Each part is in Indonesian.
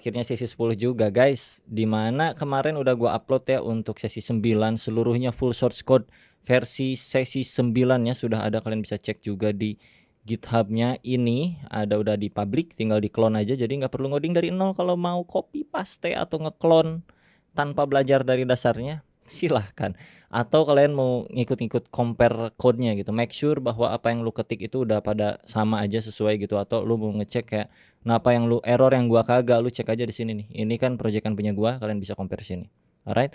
akhirnya sesi 10 juga guys, dimana kemarin udah gua upload ya untuk sesi 9 seluruhnya full source code versi sesi 9 ya sudah ada, kalian bisa cek juga di GitHub-nya. Ini ada udah di public, tinggal di clone aja, jadi nggak perlu ngoding dari nol. Kalau mau copy paste atau nge-clone tanpa belajar dari dasarnya silahkan, atau kalian mau ngikut-ngikut compare code-nya gitu, make sure bahwa apa yang lu ketik itu udah pada sama aja sesuai gitu, atau lu mau ngecek kayak kenapa yang lu error yang gua kagak, lu cek aja di sini nih, ini kan proyekan punya gua, kalian bisa compare sini. Alright,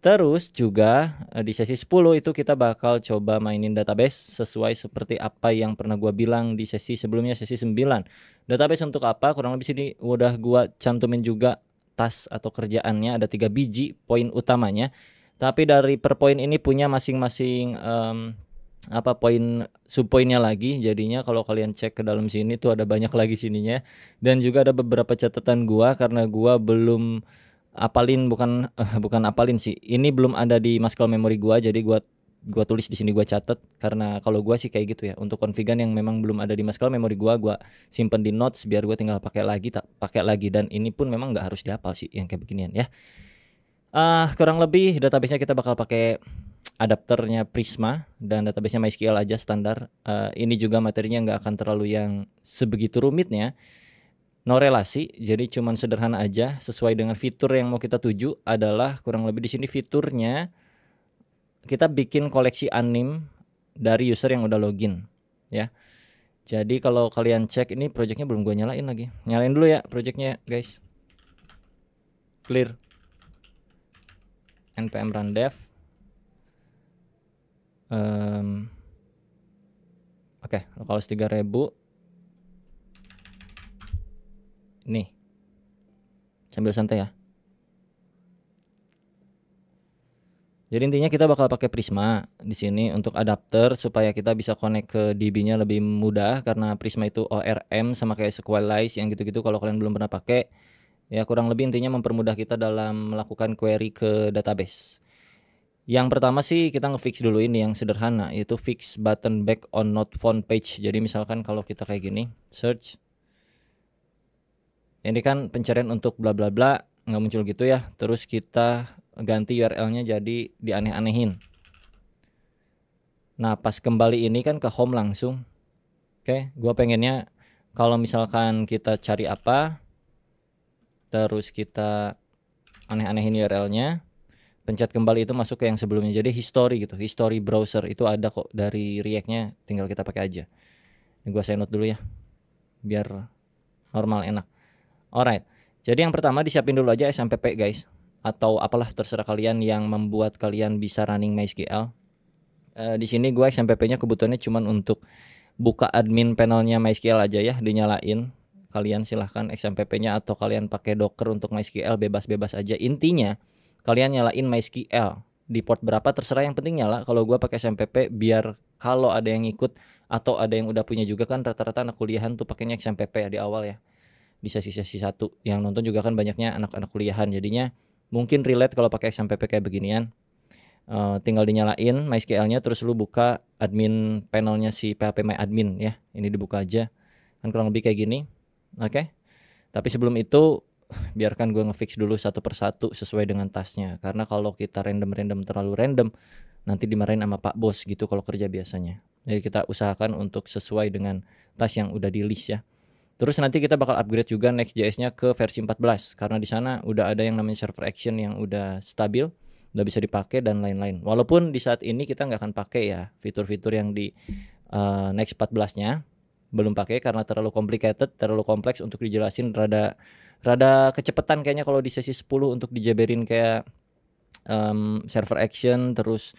terus juga di sesi 10 itu kita bakal coba mainin database sesuai seperti apa yang pernah gua bilang di sesi sebelumnya, sesi 9. Database untuk apa, kurang lebih sini udah gua cantumin juga task atau kerjaannya, ada 3 biji poin utamanya. Tapi dari per poin ini punya masing-masing poin subpoinnya lagi. Jadinya kalau kalian cek ke dalam sini tuh ada banyak lagi sininya. Dan juga ada beberapa catatan gua karena gua belum apalin, bukan apalin sih. Ini belum ada di muscle memory gua, jadi gua tulis di sini, gua catat, karena kalau gua sih kayak gitu ya. Untuk configuran yang memang belum ada di muscle memory gua simpen di notes biar gua tinggal pakai lagi, dan ini pun memang nggak harus dihafal sih yang kayak beginian ya. Kurang lebih database-nya kita bakal pakai adapternya Prisma dan database-nya MySQL aja standar. Ini juga materinya nggak akan terlalu yang sebegitu rumitnya. No relasi, jadi cuman sederhana aja sesuai dengan fitur yang mau kita tuju. Adalah kurang lebih di sini fiturnya kita bikin koleksi anim dari user yang udah login ya. Jadi kalau kalian cek, ini projectnya belum gue nyalain lagi. Nyalain dulu ya projectnya guys. Clear. npm run dev. Oke, localhost 3000. Nih, sambil santai ya. Jadi intinya kita bakal pakai Prisma di sini untuk adapter supaya kita bisa connect ke DB-nya lebih mudah, karena Prisma itu ORM sama kayak SQLite yang gitu-gitu. Kalau kalian belum pernah pakai, ya kurang lebih intinya mempermudah kita dalam melakukan query ke database. Yang pertama sih kita ngefix dulu ini yang sederhana, yaitu fix button back on not found page. Jadi misalkan kalau kita kayak gini, search, ini kan pencarian untuk bla bla bla nggak muncul gitu ya. Terus kita ganti URL-nya jadi dianeh-anehin. Nah pas kembali ini kan ke home langsung. Oke, gua pengennya kalau misalkan kita cari apa, terus kita aneh-anehin URL-nya, pencet kembali itu masuk ke yang sebelumnya. Jadi history gitu, history browser itu ada kok dari React-nya, tinggal kita pakai aja. Ini gua sign out dulu ya, biar normal enak. Alright, jadi yang pertama disiapin dulu aja SMPP guys, atau apalah terserah kalian yang membuat kalian bisa running MySQL. Di sini gua SMPP-nya kebutuhannya cuman untuk buka admin panelnya MySQL aja ya, dinyalain. Kalian silahkan XMPP-nya atau kalian pakai Docker untuk MySQL, bebas-bebas aja. Intinya kalian nyalain MySQL di port berapa terserah, yang penting nyala. Kalau gua pakai XMPP biar kalau ada yang ikut atau ada yang udah punya juga, kan rata-rata anak kuliahan tuh pakainya XMPP ya di awal ya. Di sesi-sesi 1 yang nonton juga kan banyaknya anak-anak kuliahan, jadinya mungkin relate kalau pakai XMPP kayak beginian. Tinggal dinyalain MySQL-nya, terus lu buka admin panelnya si phpMyAdmin ya. Ini dibuka aja, kan kurang lebih kayak gini. Oke. Tapi sebelum itu biarkan gue ngefix dulu satu persatu sesuai dengan tasnya, karena kalau kita random terlalu random nanti dimarahin sama Pak Bos gitu kalau kerja biasanya. Jadi kita usahakan untuk sesuai dengan tas yang udah di list ya. Terus nanti kita bakal upgrade juga Next.js-nya ke versi 14 karena di sana udah ada yang namanya server action yang udah stabil, udah bisa dipakai dan lain-lain. Walaupun di saat ini kita nggak akan pakai ya fitur-fitur yang di Next 14-nya, belum pakai karena terlalu complicated, terlalu kompleks untuk dijelasin, rada kecepatan kayaknya kalau di sesi 10 untuk dijabarin kayak server action terus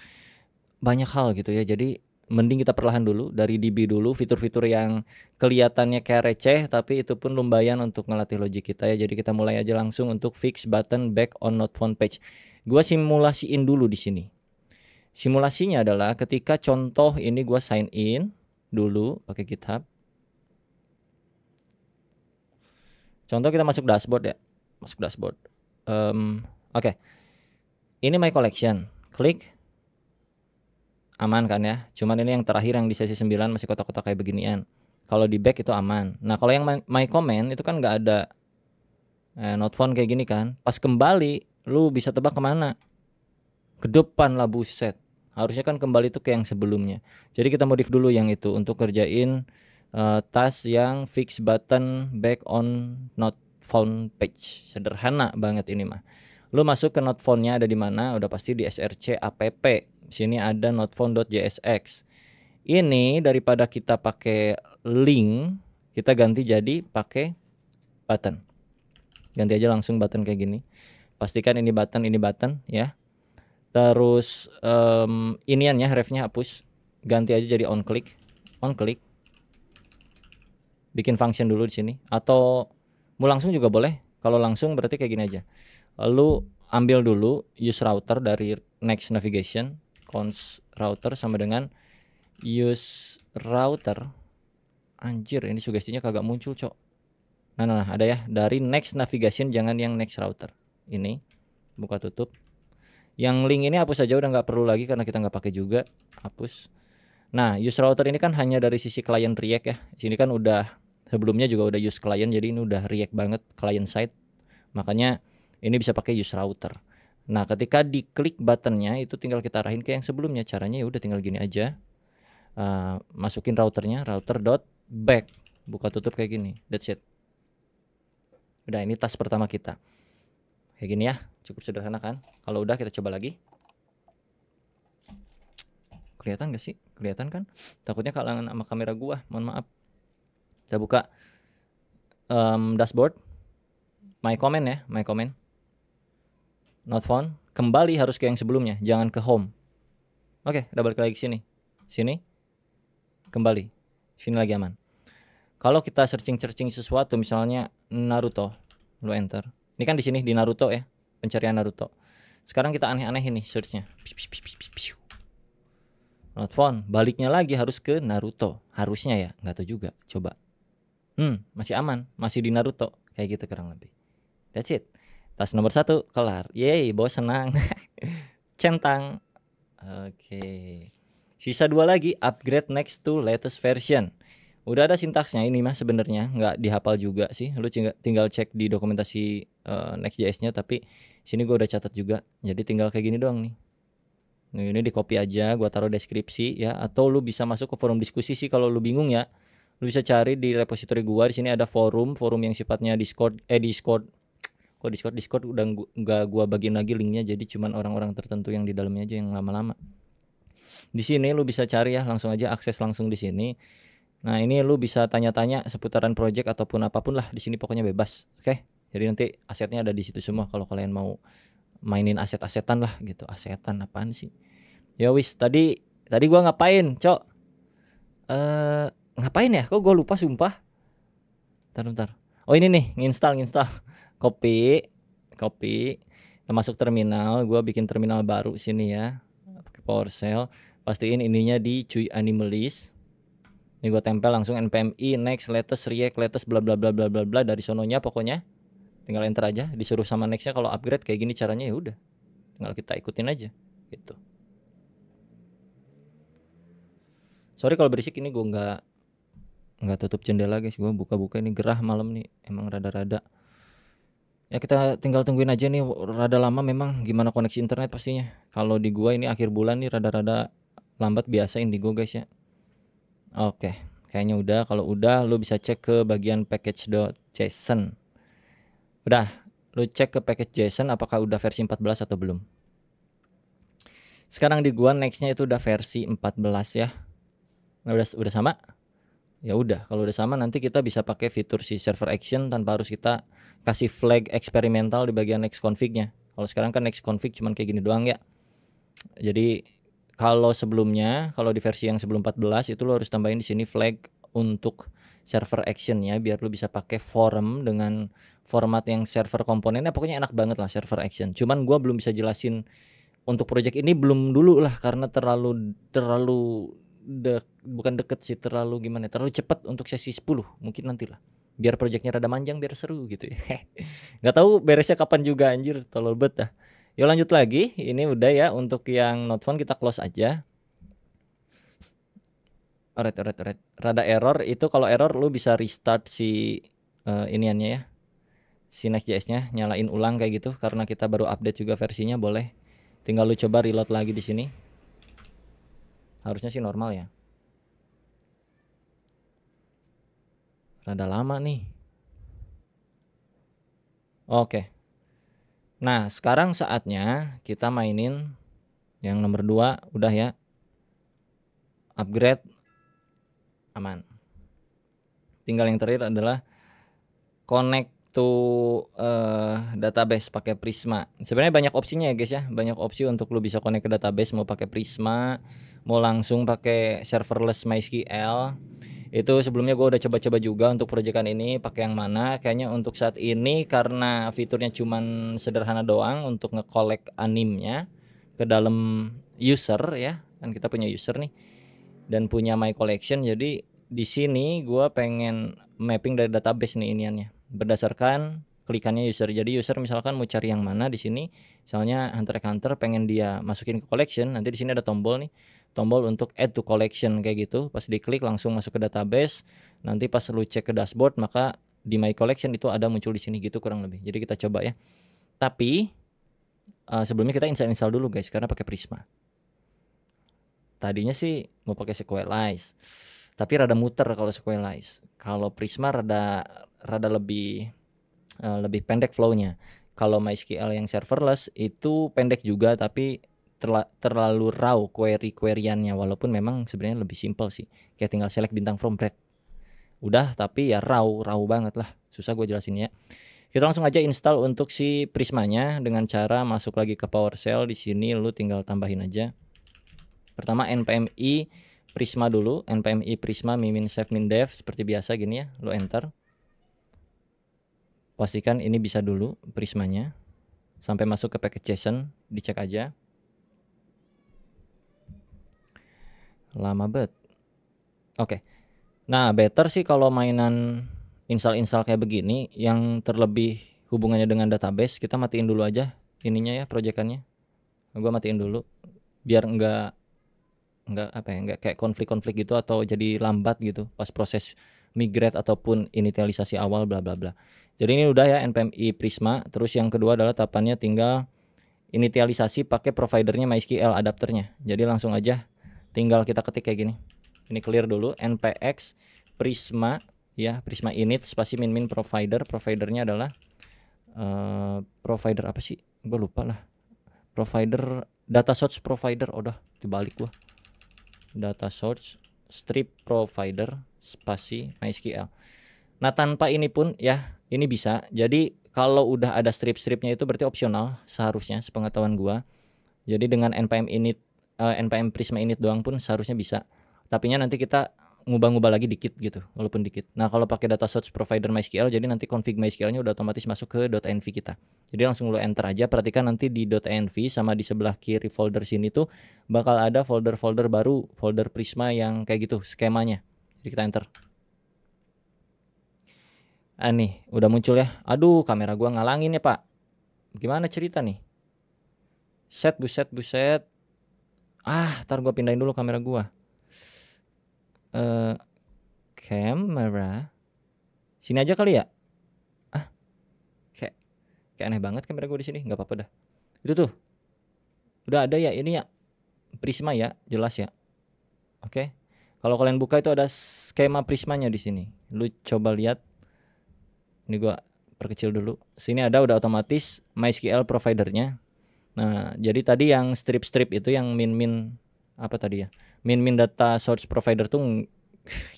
banyak hal gitu ya. Jadi mending kita perlahan dulu dari DB dulu, fitur-fitur yang kelihatannya kayak receh tapi itu pun lumayan untuk ngelatih logik kita ya. Jadi kita mulai aja langsung untuk fix button back on not found page. Gua simulasiin dulu di sini. Simulasinya adalah ketika contoh ini gua sign in dulu pakai GitHub. Contoh kita masuk dashboard ya. Masuk dashboard. Oke. Ini my collection. Klik. Aman kan ya, cuman ini yang terakhir yang di sesi 9 masih kotak-kotak kayak beginian. Kalau di back itu aman. Nah kalau yang my comment itu kan nggak not found kayak gini kan. Pas kembali lu bisa tebak kemana? Ke depan lah, buset. Harusnya kan kembali tuh ke yang sebelumnya. Jadi kita modif dulu yang itu untuk kerjain task yang fix button back on not found page. Sederhana banget ini mah. Lu masuk ke not found-nya ada di mana? Udah pasti di src app. Sini ada notfound.jsx. Ini daripada kita pakai link, kita ganti jadi pakai button. Ganti aja langsung button kayak gini. Pastikan ini button ya. Terus iniannya refnya hapus, ganti aja jadi on click. Bikin function dulu di sini, atau mau langsung juga boleh. Kalau langsung berarti kayak gini aja. Lalu ambil dulu use router dari next navigation, cons router sama dengan use router. Anjir, ini sugestinya kagak muncul, cok. Nah, ada ya, dari next navigation, jangan yang next router. Ini buka tutup. Yang link ini hapus aja, udah nggak perlu lagi karena kita nggak pakai juga, hapus. Nah, use router ini kan hanya dari sisi client React ya. Sini kan udah sebelumnya juga udah use client, jadi ini udah React banget client side. Makanya ini bisa pakai use router. Nah, ketika diklik buttonnya itu tinggal kita arahin ke yang sebelumnya. Caranya ya udah tinggal gini aja. Masukin routernya, router.back, buka tutup kayak gini. That's it. Udah, ini task pertama kita. Kayak gini ya, cukup sederhana kan? Kalau udah kita coba lagi. Kelihatan gak sih? Kelihatan kan? Takutnya kalangan sama kamera gua, mohon maaf. Kita buka dashboard, my comment ya, my comment. Not found, kembali harus ke yang sebelumnya, jangan ke home. Oke, udah balik lagi ke sini. Sini, kembali. Sini lagi aman. Kalau kita searching sesuatu, misalnya Naruto, lu enter. Ini kan di sini di Naruto ya, pencarian Naruto. Sekarang kita aneh-aneh ini searchnya. Not found, baliknya lagi harus ke Naruto. Harusnya ya, nggak tahu juga. Coba. Masih aman, masih di Naruto. Kayak gitu kurang lebih. That's it. Tas nomor 1 kelar. Yeay, bos senang. Centang. Oke. Sisa 2 lagi, upgrade next to latest version. Udah ada sintaksnya ini mah sebenarnya, nggak dihafal juga sih. Lu tinggal cek di dokumentasi Next.js-nya, tapi sini gua udah catat juga. Jadi tinggal kayak gini doang nih. Nah, ini di copy aja, gua taruh deskripsi ya, atau lu bisa masuk ke forum diskusi sih kalau lu bingung ya. Lu bisa cari di repository gua, di sini ada forum yang sifatnya Discord. Kok Discord udah nggak gua bagiin lagi linknya, jadi cuman orang-orang tertentu yang di dalamnya aja yang lama-lama. Di sini lu bisa cari ya, langsung aja akses langsung di sini. Nah, ini lu bisa tanya-tanya seputaran project ataupun apapun lah, di sini pokoknya bebas. Oke. Jadi nanti asetnya ada di situ semua kalau kalian mau mainin aset-asetan lah gitu. Asetan apaan sih? Ya wis, tadi gua ngapain, Cok? Ngapain ya? Kok gua lupa sumpah. Bentar. Oh, ini nih, nginstal. Copy. Kita masuk terminal, gua bikin terminal baru sini ya. Pakai PowerShell. Pastiin ininya di cuy animalist. Ini gue tempel langsung npm i next latest react latest bla bla bla bla bla bla dari sononya, pokoknya tinggal enter aja, disuruh sama nextnya. Kalau upgrade kayak gini caranya, ya udah tinggal kita ikutin aja gitu. Sorry kalau berisik, ini gue nggak tutup jendela guys, gue buka-buka, ini gerah malam nih emang rada-rada. Ya kita tinggal tungguin aja nih, rada lama memang gimana koneksi internet pastinya. Kalau di gua ini akhir bulan nih rada-rada lambat, biasa Indigo guys ya. Oke, kayaknya udah. Kalau udah, lu bisa cek ke bagian package.json. Udah, lu cek ke package.json apakah udah versi 14 atau belum. Sekarang di gua nextnya itu udah versi 14 ya. Nah, udah sama? Ya udah, kalau udah sama nanti kita bisa pakai fitur si server action tanpa harus kita kasih flag eksperimental di bagian next config-nya. Kalau sekarang kan next config cuman kayak gini doang ya. Jadi kalau sebelumnya, kalau di versi yang sebelum 14 itu lo harus tambahin di sini flag untuk server action ya, biar lo bisa pakai forum dengan format yang server komponennya. Pokoknya enak banget lah server action. Cuman gua belum bisa jelasin untuk project ini, belum dulu lah, karena terlalu bukan deket sih, terlalu gimana, terlalu cepat untuk sesi 10. Mungkin nanti lah, biar projectnya rada manjang, biar seru gitu ya. Nggak tahu beresnya kapan juga, anjir tolol bet dah. Yuk lanjut lagi, ini udah ya untuk yang not found, kita close aja. Alright. Rada error itu, kalau error lu bisa restart si iniannya ya, si Next.js-nya, nyalain ulang kayak gitu karena kita baru update juga versinya. Boleh tinggal lu coba reload lagi di sini. Harusnya sih normal ya. Rada lama nih. Oke. Nah, sekarang saatnya kita mainin yang nomor 2 udah ya. Upgrade aman. Tinggal yang terakhir adalah connect to database pakai Prisma. Sebenarnya banyak opsinya ya guys ya. Banyak opsi untuk lu bisa connect ke database, mau pakai Prisma, mau langsung pakai serverless MySQL. Itu sebelumnya gue udah coba-coba juga untuk proyekan ini pakai yang mana. Kayaknya untuk saat ini karena fiturnya cuman sederhana doang untuk nge-collect animnya ke dalam user ya. Kan kita punya user nih dan punya my collection. Jadi di sini gue pengen mapping dari database nih iniannya berdasarkan klikannya user. Jadi user misalkan mau cari yang mana di sini, misalnya Hunter x Hunter pengen dia masukin ke collection, nanti di sini ada tombol nih, tombol untuk add to collection kayak gitu. Pas diklik langsung masuk ke database. Nanti pas lu cek ke dashboard maka di my collection itu ada muncul di sini gitu kurang lebih. Jadi kita coba ya. Tapi sebelumnya kita install dulu guys karena pakai Prisma. Tadinya sih mau pakai SQLite, tapi rada muter kalau SQLite. Kalau Prisma rada lebih pendek flownya. Kalau MySQL yang serverless itu pendek juga tapi terlalu raw query-queryannya, walaupun memang sebenarnya lebih simple sih. Kayak tinggal select bintang from bread. Udah, tapi ya raw banget lah. Susah gue jelasin ya. Kita langsung aja install untuk si Prismanya dengan cara masuk lagi ke PowerShell. Di sini lu tinggal tambahin aja. Pertama npm i Prisma dulu, npm i Prisma mimin save min dev seperti biasa gini ya, lu enter. Pastikan ini bisa dulu Prismanya sampai masuk ke package.json, dicek aja. Lama bet. Oke. Nah, better sih kalau mainan install kayak begini yang terlebih hubungannya dengan database, kita matiin dulu aja ininya ya, proyekannya. Gua matiin dulu biar enggak kayak konflik gitu atau jadi lambat gitu pas proses migrate ataupun initialisasi awal bla bla bla. Jadi ini udah ya npm i Prisma. Terus yang kedua adalah tahapannya tinggal initialisasi pakai providernya MySQL adapternya. Jadi langsung aja tinggal kita ketik kayak gini. Ini clear dulu npx Prisma ya, Prisma init spasi min providernya adalah provider apa sih? Gue lupa lah. Provider data source provider, udah dibalik gua. Data source strip provider spasi MySQL. Nah, tanpa ini pun ya ini bisa. Jadi kalau udah ada strip-stripnya itu berarti opsional seharusnya sepengetahuan gua. Jadi dengan npm npm Prisma init doang pun seharusnya bisa. Tapinya nanti kita ngubah-ngubah lagi dikit gitu, walaupun dikit. Nah, kalau pakai data source provider MySQL, jadi nanti config MySQL-nya udah otomatis masuk ke .env kita. Jadi langsung lo enter aja. Perhatikan nanti di .env sama di sebelah kiri folder sini tuh bakal ada folder-folder baru, folder Prisma yang kayak gitu skemanya. Jadi kita enter. Nih, udah muncul ya. Aduh, kamera gua ngalangin ya, Pak. Gimana cerita nih? Buset. Ntar gua pindahin dulu kamera gua. Kamera sini aja kali ya. Kayak aneh banget kamera gue di sini. Nggak apa-apa dah. Itu tuh udah ada ya ini ya, Prisma ya, jelas ya. Oke. Kalau kalian buka itu ada skema Prismanya di sini. Lu coba lihat. Ini gua perkecil dulu. Sini ada udah otomatis MySQL providernya. Nah, jadi tadi yang strip itu yang min apa tadi ya? Min data source provider tuh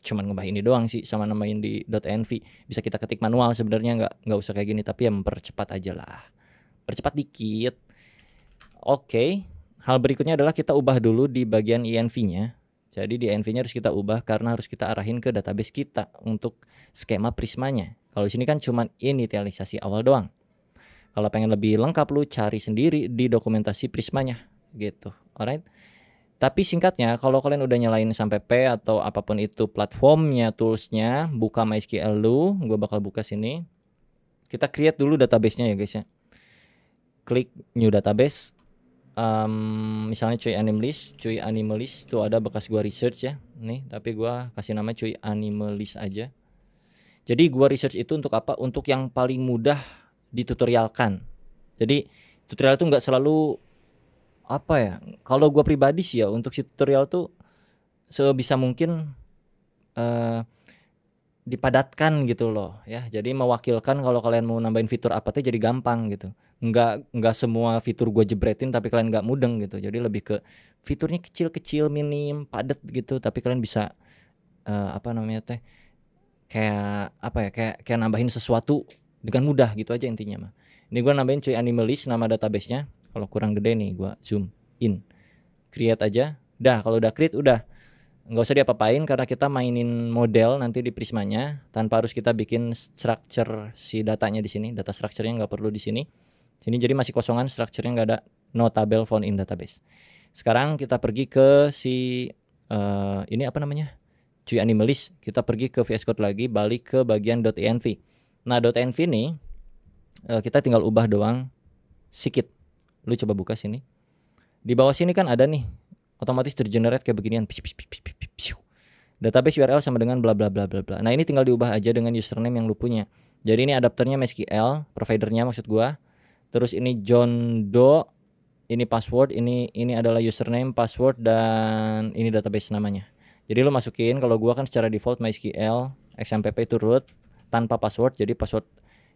cuman ngubah ini doang sih sama namain di .env. Bisa kita ketik manual sebenarnya, nggak usah kayak gini, tapi ya mempercepat aja lah. Percepat dikit. Oke. Hal berikutnya adalah kita ubah dulu di bagian env-nya. Jadi di env-nya harus kita ubah karena harus kita arahin ke database kita untuk skema Prismanya. Kalau di sini kan cuman initialisasi awal doang. Kalau pengen lebih lengkap lu cari sendiri di dokumentasi Prismanya gitu. Alright. Tapi singkatnya, kalau kalian udah nyalain sampai P atau apapun itu platformnya, toolsnya, buka MySQL lu, gue bakal buka sini. Kita create dulu database-nya ya guys ya. Klik new database. Misalnya cuy animalist tuh ada bekas gua research ya. Nih, tapi gua kasih nama cuy animalist aja. Jadi gua research itu untuk apa? Untuk yang paling mudah ditutorialkan. Jadi tutorial itu nggak selalu apa ya? Kalau gua pribadi sih ya untuk si tutorial tuh sebisa mungkin dipadatkan gitu loh ya. Jadi mewakilkan kalau kalian mau nambahin fitur apa tuh jadi gampang gitu. Nggak semua fitur gua jebretin tapi kalian nggak mudeng gitu. Jadi lebih ke fiturnya kecil-kecil, minim, padat gitu. Tapi kalian bisa apa namanya teh? Kayak apa ya? Kayak nambahin sesuatu dengan mudah gitu aja intinya mah. Ini gua nambahin cuy Animalist nama database-nya. Kalau kurang gede nih gua zoom in. Create aja. Dah, kalau udah create udah nggak usah diapa-apain karena kita mainin model nanti di Prismanya tanpa harus kita bikin structure si datanya di sini. Data structure-nya nggak perlu di sini. Sini jadi masih kosongan, structure-nya nggak ada, no table found in database. Sekarang kita pergi ke si ini apa namanya? Cuy Animalist. Kita pergi ke VS Code lagi, balik ke bagian .env. Nah, .env ini kita tinggal ubah doang sedikit. Lu coba buka sini. Di bawah sini kan ada nih otomatis tergenerate kayak beginian. Database URL sama dengan bla bla bla bla bla. Nah, ini tinggal diubah aja dengan username yang lu punya. Jadi ini adapternya MySQL, providernya maksud gua. Terus ini John Doe, ini password, ini adalah username, password, dan ini database namanya. Jadi lu masukin, kalau gua kan secara default MySQL XMPP itu root tanpa password. Jadi password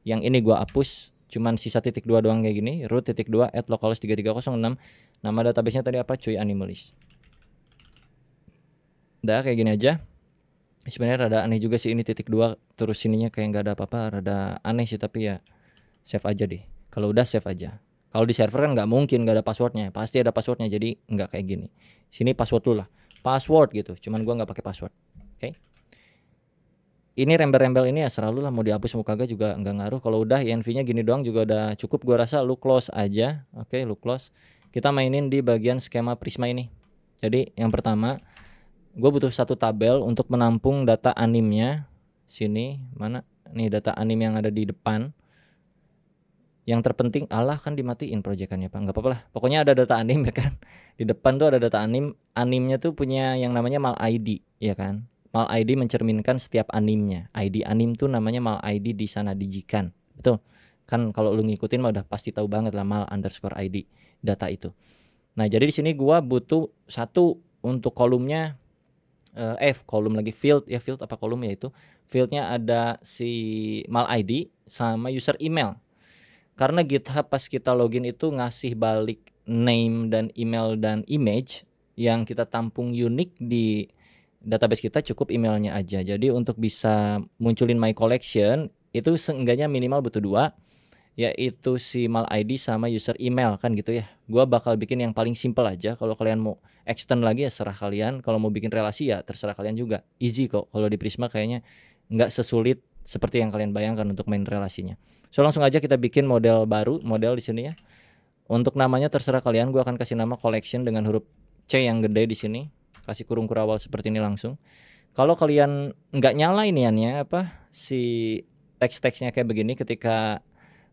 yang ini gua hapus, cuman sisa .2 doang kayak gini, root.2 @localhost3306. Nama databasenya tadi apa? Cuy Animalist. Udah kayak gini aja. Sebenarnya rada aneh juga sih ini .2 terus sininya kayak nggak ada apa-apa, rada aneh sih, tapi ya save aja deh. Kalau udah save aja. Kalau di server kan nggak mungkin nggak ada passwordnya, pasti ada passwordnya, jadi nggak kayak gini. Sini password dulu lah, password gitu. Cuman gua nggak pakai password. Oke. Ini rembel-rembel ini ya selalu lah, mau dihapus mau kagak juga nggak ngaruh. Kalau udah INV-nya gini doang juga udah cukup, gua rasa. Lu close aja. Oke, lu close. Kita mainin di bagian skema Prisma ini. Jadi yang pertama gue butuh satu tabel untuk menampung data animnya. Sini mana nih data anim yang ada di depan. Yang terpenting kan dimatiin proyekannya Pak, nggak apa-apa lah, pokoknya ada data anim ya kan. Di depan tuh ada data anim. Animnya tuh punya yang namanya mal ID ya kan. Mal ID mencerminkan setiap animnya. ID anim tuh namanya mal ID di sana dijikan, betul kan? Kalau lu ngikutin mah udah pasti tahu banget lah mal underscore ID data itu. Nah, jadi di sini gua butuh satu untuk kolomnya kolom lagi field ya, field apa kolom ya, itu fieldnya ada si mal ID sama user email. Karena GitHub pas kita login itu ngasih balik name dan email dan image yang kita tampung unik di database kita, cukup emailnya aja. Jadi untuk bisa munculin my collection itu seenggaknya minimal butuh 2, yaitu si mal ID sama user email kan gitu ya. Gua bakal bikin yang paling simple aja. Kalau kalian mau extend lagi ya serah kalian. Kalau mau bikin relasi ya terserah kalian juga. Easy kok. Kalau di Prisma kayaknya nggak sesulit seperti yang kalian bayangkan untuk main relasinya. So langsung aja kita bikin model baru, model di sini ya. Untuk namanya terserah kalian. Gua akan kasih nama collection dengan huruf C yang gede di sini. Kasih kurung kurawal seperti ini langsung. Kalau kalian nggak nyala iniannya apa si teks-teksnya kayak begini ketika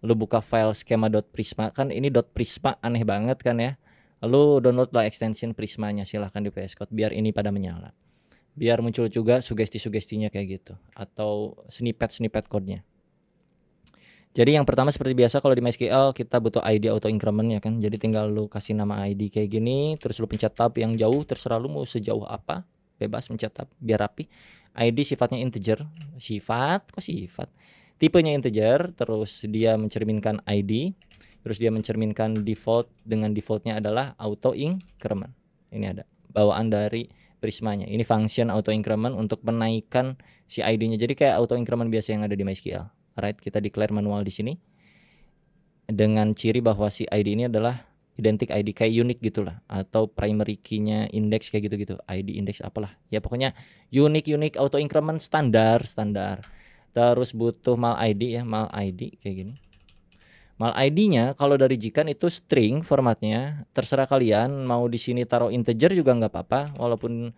lu buka file skema.prisma, kan ini .prisma aneh banget kan ya. Lu download lah extension Prismanya, silahkan di VS Code biar ini pada menyala. Biar muncul juga sugesti-sugestinya kayak gitu atau snippet kodenya. Jadi yang pertama seperti biasa kalau di MySQL kita butuh ID auto increment ya kan. Jadi tinggal lu kasih nama ID kayak gini, terus lu pencet tab yang jauh, terserah lu mau sejauh apa, bebas pencet tab biar rapi. ID sifatnya integer, tipenya integer, terus dia mencerminkan ID, terus dia mencerminkan default, dengan defaultnya adalah auto increment. Ini ada bawaan dari Prismanya. Ini function auto increment untuk menaikkan si ID-nya. Jadi kayak auto increment biasa yang ada di MySQL. Alright, kita declare manual di sini dengan ciri bahwa si ID ini adalah identik ID kayak unique gitulah, atau primary key-nya index kayak gitu-gitu. ID index apalah. Ya pokoknya unique auto increment standar. Terus butuh mal ID ya, mal ID kayak gini. Mal ID-nya kalau dari Jikan itu string formatnya, terserah kalian mau di sini taruh integer juga nggak apa-apa, walaupun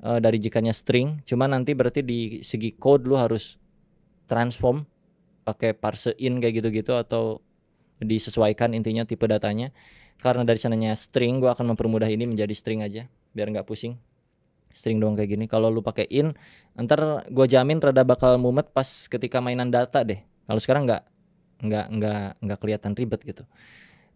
dari Jikannya string. Cuma nanti berarti di segi code lu harus transform pakai parse in kayak gitu-gitu, atau disesuaikan intinya tipe datanya. Karena dari sananya string, gua akan mempermudah ini menjadi string aja biar nggak pusing. string doang kayak gini. Kalau lu pakai in, ntar gua jamin rada bakal mumet pas ketika mainan data deh. Kalau sekarang nggak kelihatan ribet gitu.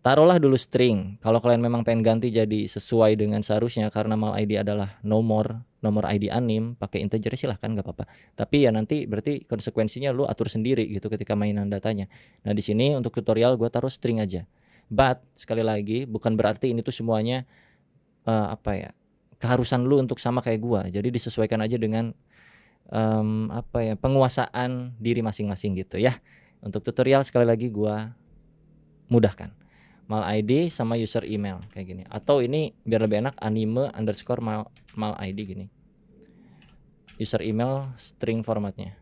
Taruhlah dulu string. Kalau kalian memang pengen ganti jadi sesuai dengan seharusnya, karena mal ID adalah nomor ID anim, pakai integer silahkan nggak apa-apa. Tapi ya nanti berarti konsekuensinya lu atur sendiri gitu ketika mainan datanya. Nah di sini untuk tutorial gue taruh string aja. But sekali lagi bukan berarti ini tuh semuanya keharusan lu untuk sama kayak gua. Jadi disesuaikan aja dengan penguasaan diri masing-masing gitu ya. Untuk tutorial sekali lagi gua mudahkan mal ID sama user email kayak gini, atau ini biar lebih enak anime_mal ID gini, user email string formatnya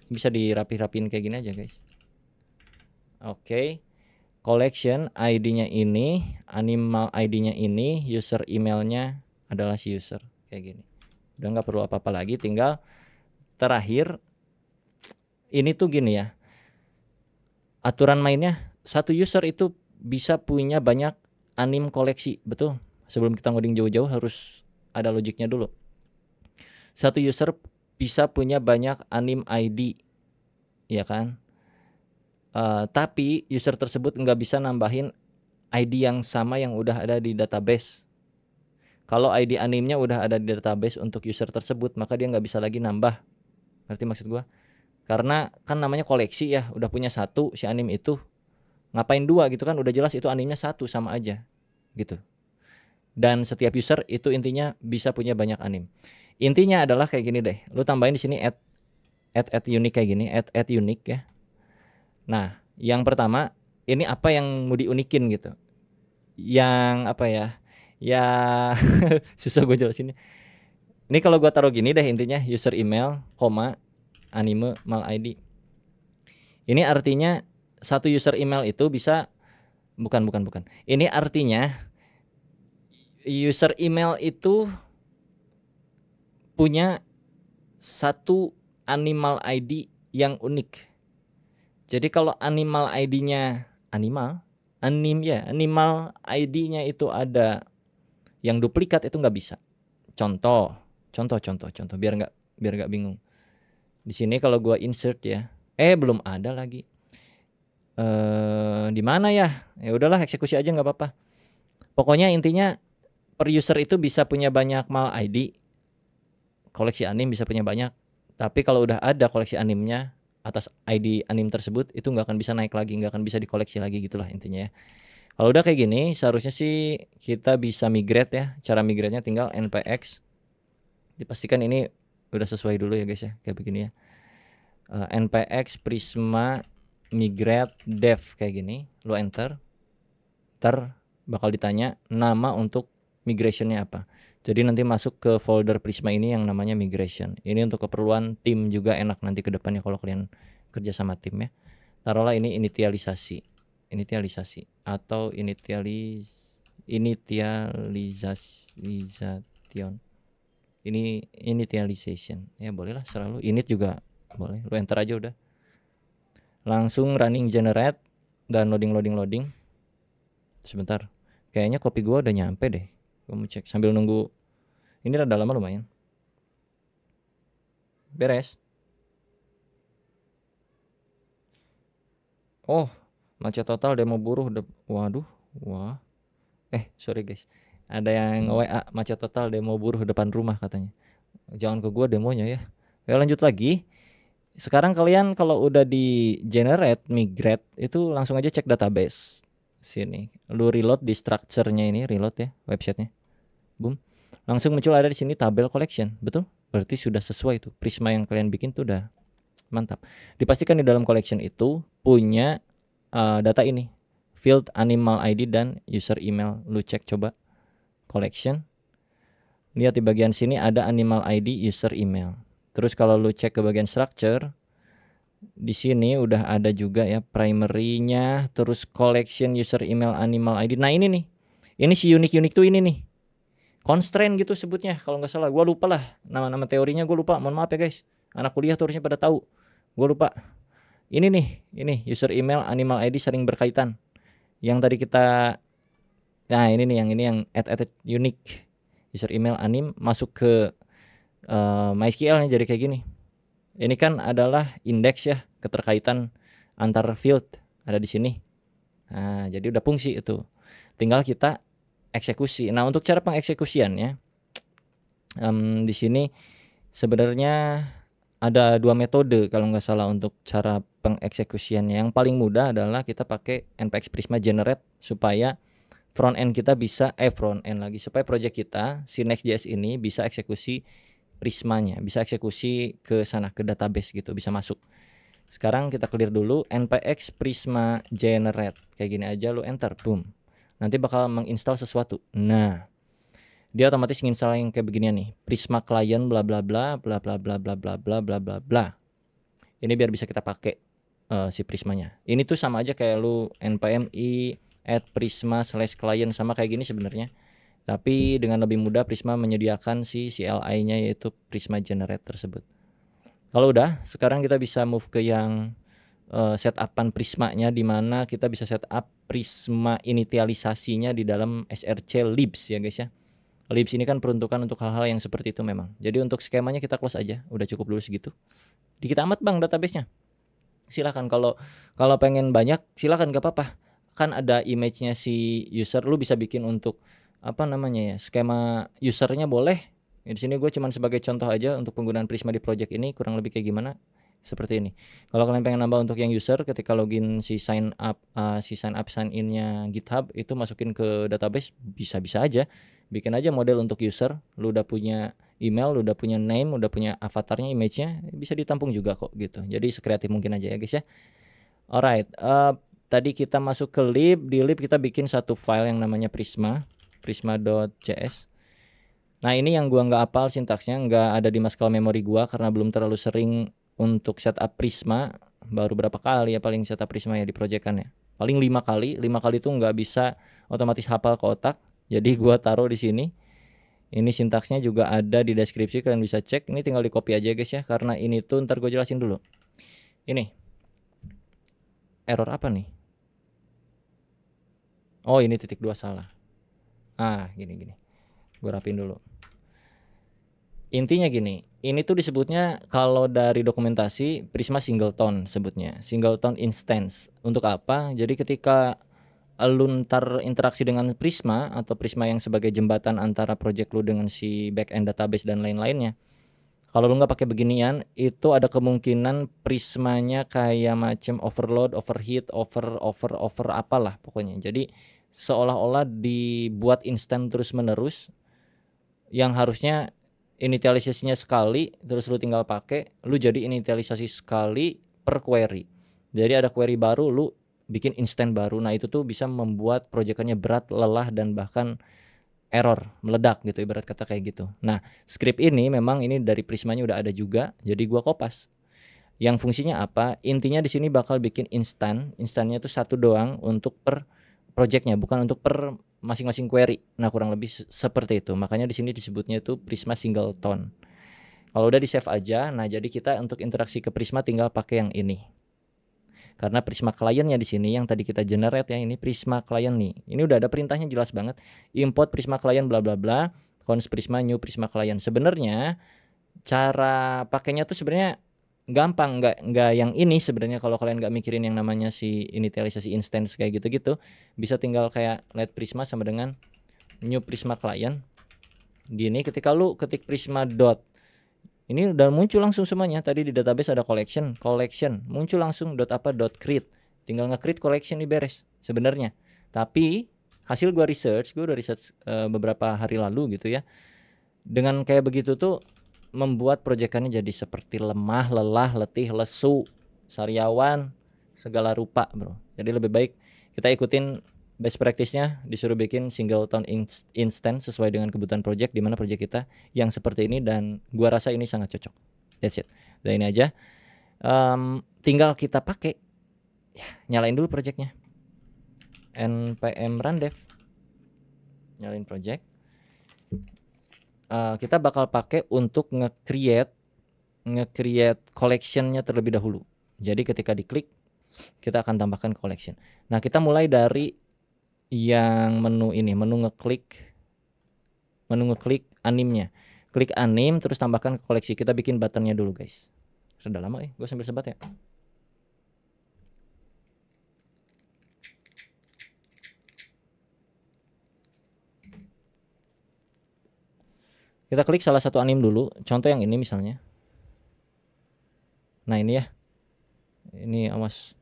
bisa dirapi-rapiin kayak gini aja guys. Oke. Collection ID-nya ini, animal ID-nya ini, user emailnya adalah si user kayak gini. Udah nggak perlu apa-apa lagi, tinggal terakhir ini tuh gini ya, aturan mainnya satu user itu bisa punya banyak anim koleksi, betul. Sebelum kita ngoding jauh-jauh harus ada logiknya dulu. Satu user bisa punya banyak anim ID, ya kan? Tapi user tersebut nggak bisa nambahin ID yang sama yang udah ada di database. Kalau ID animnya udah ada di database untuk user tersebut, maka dia nggak bisa lagi nambah. Ngerti maksud gua? Karena kan namanya koleksi ya, udah punya satu si anim itu. Ngapain dua gitu kan, udah jelas itu animnya satu sama aja gitu. Dan setiap user itu intinya bisa punya banyak anim. Intinya adalah kayak gini deh, lu tambahin di sini add unique kayak gini, add unique ya. Nah yang pertama ini apa yang mau diunikin gitu, yang apa ya susah gue jelasinnya. Ini kalau gue taruh gini deh, intinya user email, anime mal ID. Ini artinya satu user email itu bisa bukan. Ini artinya user email itu punya satu animal ID yang unik. Jadi kalau animal ID-nya animal ID-nya itu ada yang duplikat, itu nggak bisa. Contoh biar nggak bingung. Di sini kalau gua insert ya, belum ada lagi. Di mana ya? Ya udahlah, eksekusi aja nggak apa-apa. Pokoknya intinya per user itu bisa punya banyak mal ID. Koleksi anim bisa punya banyak. Tapi kalau udah ada koleksi animnya atas ID anim tersebut, itu nggak akan bisa naik lagi, nggak akan bisa dikoleksi lagi gitulah intinya ya. Kalau udah kayak gini, seharusnya sih kita bisa migrate ya. Cara migrate-nya tinggal npx. Dipastikan ini udah sesuai dulu ya guys ya, kayak begini ya. Npx prisma migrate dev kayak gini, lu enter. Ntar bakal ditanya nama untuk migrationnya apa. Jadi nanti masuk ke folder Prisma ini yang namanya migration. Ini untuk keperluan tim juga enak nanti ke depannya kalau kalian kerja sama tim ya. Taruhlah ini initialisasi atau initialization. Ini initialization. Ya bolehlah, selalu init juga boleh. Lu enter aja udah. Langsung running generate dan loading. Sebentar. Kayaknya copy gua udah nyampe deh. Gua mau cek sambil nunggu. Ini rada lama lumayan. Beres. Oh, macet total demo buruh. Waduh. Wah. Sorry guys. Ada yang WA macet total demo buruh depan rumah katanya. Jangan ke gua demonya ya. Ya lanjut lagi. Sekarang kalian kalau udah di generate migrate itu langsung aja cek database. Sini. Lu reload di structure-nya ini, reload ya websitenya. Boom. Langsung muncul ada di sini tabel collection. Betul? Berarti sudah sesuai tuh. Prisma yang kalian bikin tuh udah mantap. Dipastikan di dalam collection itu punya data ini. Field animal ID dan user email. Lu cek coba collection. Lihat di bagian sini ada animal ID, user email. Terus kalau lu cek ke bagian structure, di sini udah ada juga ya primary-nya, terus collection, user email, animal ID. Nah ini nih, ini si unique tuh ini nih, constraint gitu sebutnya kalau nggak salah. Gua lupa lah nama-nama teorinya, gue lupa. Mohon maaf ya guys, anak kuliah tuh harusnya pada tahu. Gue lupa. Ini nih, ini user email, animal ID sering berkaitan. Yang tadi kita, nah ini nih yang add unique. user email anim masuk ke MySQL nya jadi kayak gini. Ini kan adalah indeks ya, keterkaitan antar field ada di sini. Nah, jadi udah fungsi itu. Tinggal kita eksekusi. Nah, untuk cara pengeksekusiannya di sini sebenarnya ada 2 metode kalau nggak salah untuk cara pengeksekusiannya. Yang paling mudah adalah kita pakai npx Prisma generate supaya front end kita bisa supaya project kita si Next.js ini bisa eksekusi Prismanya, bisa eksekusi ke sana ke database gitu, bisa masuk. Sekarang kita clear dulu npx Prisma generate. Kayak gini aja lu enter, boom. Nanti bakal menginstal sesuatu. Nah, dia otomatis nginstal yang kayak beginian nih, Prisma client bla bla bla bla bla bla bla bla bla bla bla bla. Ini biar bisa kita pakai si Prismanya. Ini tuh sama aja kayak lu npm i add prisma/client, sama kayak gini sebenarnya. Tapi dengan lebih mudah Prisma menyediakan si CLI-nya yaitu Prisma generate tersebut. Kalau udah, sekarang kita bisa move ke yang setupan Prismanya, di mana kita bisa setup Prisma initialisasinya di dalam src libs ya guys ya. Libs ini kan peruntukan untuk hal-hal yang seperti itu memang. Jadi untuk skemanya kita close aja, udah cukup dulu segitu. Dikit amat bang database-nya. Silahkan kalau pengen banyak silahkan, gak apa-apa. Kan ada image-nya si user, lu bisa bikin untuk apa namanya ya, skema usernya boleh. Di sini gue cuman sebagai contoh aja untuk penggunaan Prisma di project ini kurang lebih kayak gimana. Seperti ini. Kalau kalian pengen nambah untuk yang user, ketika login si sign sign in-nya GitHub itu masukin ke database, bisa-bisa aja. Bikin aja model untuk user, lu udah punya email, lu udah punya name, udah punya avatarnya, image-nya, bisa ditampung juga kok gitu. Jadi sekreatif mungkin aja ya guys ya. Alright, tadi kita masuk ke lib, di lib kita bikin satu file yang namanya prisma.js. Nah ini yang gua nggak hafal sintaksnya, nggak ada di muscle memory gua karena belum terlalu sering untuk setup Prisma. Baru berapa kali ya paling setup Prisma ya di project kan ya, paling 5 kali itu nggak bisa otomatis hafal ke otak, jadi gua taruh di sini. Ini sintaksnya juga ada di deskripsi, kalian bisa cek. Ini tinggal di copy aja guys ya, karena ini tuh ntar gue jelasin dulu. Ini error apa nih? Oh ini titik 2 salah. Gini gue rapin dulu. Intinya gini, ini tuh disebutnya kalau dari dokumentasi Prisma singleton, sebutnya singleton instance. Untuk apa? Jadi ketika lu ntar interaksi dengan Prisma atau Prisma yang sebagai jembatan antara project lu dengan si backend database dan lain-lainnya, kalau lu nggak pakai beginian, itu ada kemungkinan Prismanya kayak macam overload, overheat, over apalah pokoknya. Jadi seolah-olah dibuat instan terus-menerus, yang harusnya initialisasinya sekali terus lu tinggal pakai, lu jadi initialisasi sekali per query. Jadi ada query baru, lu bikin instant baru. Nah itu tuh bisa membuat proyekannya berat, lelah, dan bahkan error, meledak gitu, ibarat kata kayak gitu. Nah script ini memang ini dari Prismanya udah ada juga, jadi gua kopas. Yang fungsinya apa? Intinya di sini bakal bikin instannya tuh satu doang untuk per projectnya, bukan untuk per masing-masing query. Nah kurang lebih seperti itu. Makanya di sini disebutnya itu Prisma singleton. Kalau udah di save aja, nah jadi kita untuk interaksi ke Prisma tinggal pakai yang ini. Karena Prisma clientnya di sini yang tadi kita generate ya, ini Prisma client nih. Ini udah ada perintahnya jelas banget. Import Prisma client bla bla bla, const Prisma new Prisma client. Sebenarnya cara pakainya tuh sebenarnya gampang, nggak yang ini sebenarnya. Kalau kalian nggak mikirin yang namanya si initialisasi instance kayak gitu-gitu, bisa tinggal kayak let Prisma sama dengan new Prisma client. Gini, ketika lu ketik Prisma dot, ini udah muncul langsung semuanya. Tadi di database ada collection, muncul langsung dot create. Tinggal nge-create collection nih, beres sebenarnya. Tapi hasil gua udah research beberapa hari lalu gitu ya. Dengan kayak begitu tuh membuat proyekannya jadi seperti lemah, lelah, letih, lesu, sariawan, segala rupa, bro. Jadi lebih baik kita ikutin best practice-nya, disuruh bikin singleton instance sesuai dengan kebutuhan project, di mana project kita yang seperti ini, dan gua rasa ini sangat cocok. That's it. Udah ini aja. Tinggal kita pakai. Ya, nyalain dulu projectnya. npm run dev. Nyalain project. Kita bakal pakai untuk nge-create collection-nya terlebih dahulu. Jadi ketika diklik, kita akan tambahkan collection. Nah, kita mulai dari yang menu ini, menu menu ngeklik animnya. Klik anim terus tambahkan ke koleksi. Kita bikin buttonnya dulu guys. Sudah lama gue sambil sebat ya. Kita klik salah satu anim dulu. Contoh yang ini misalnya. Nah ini ya. Ini awas.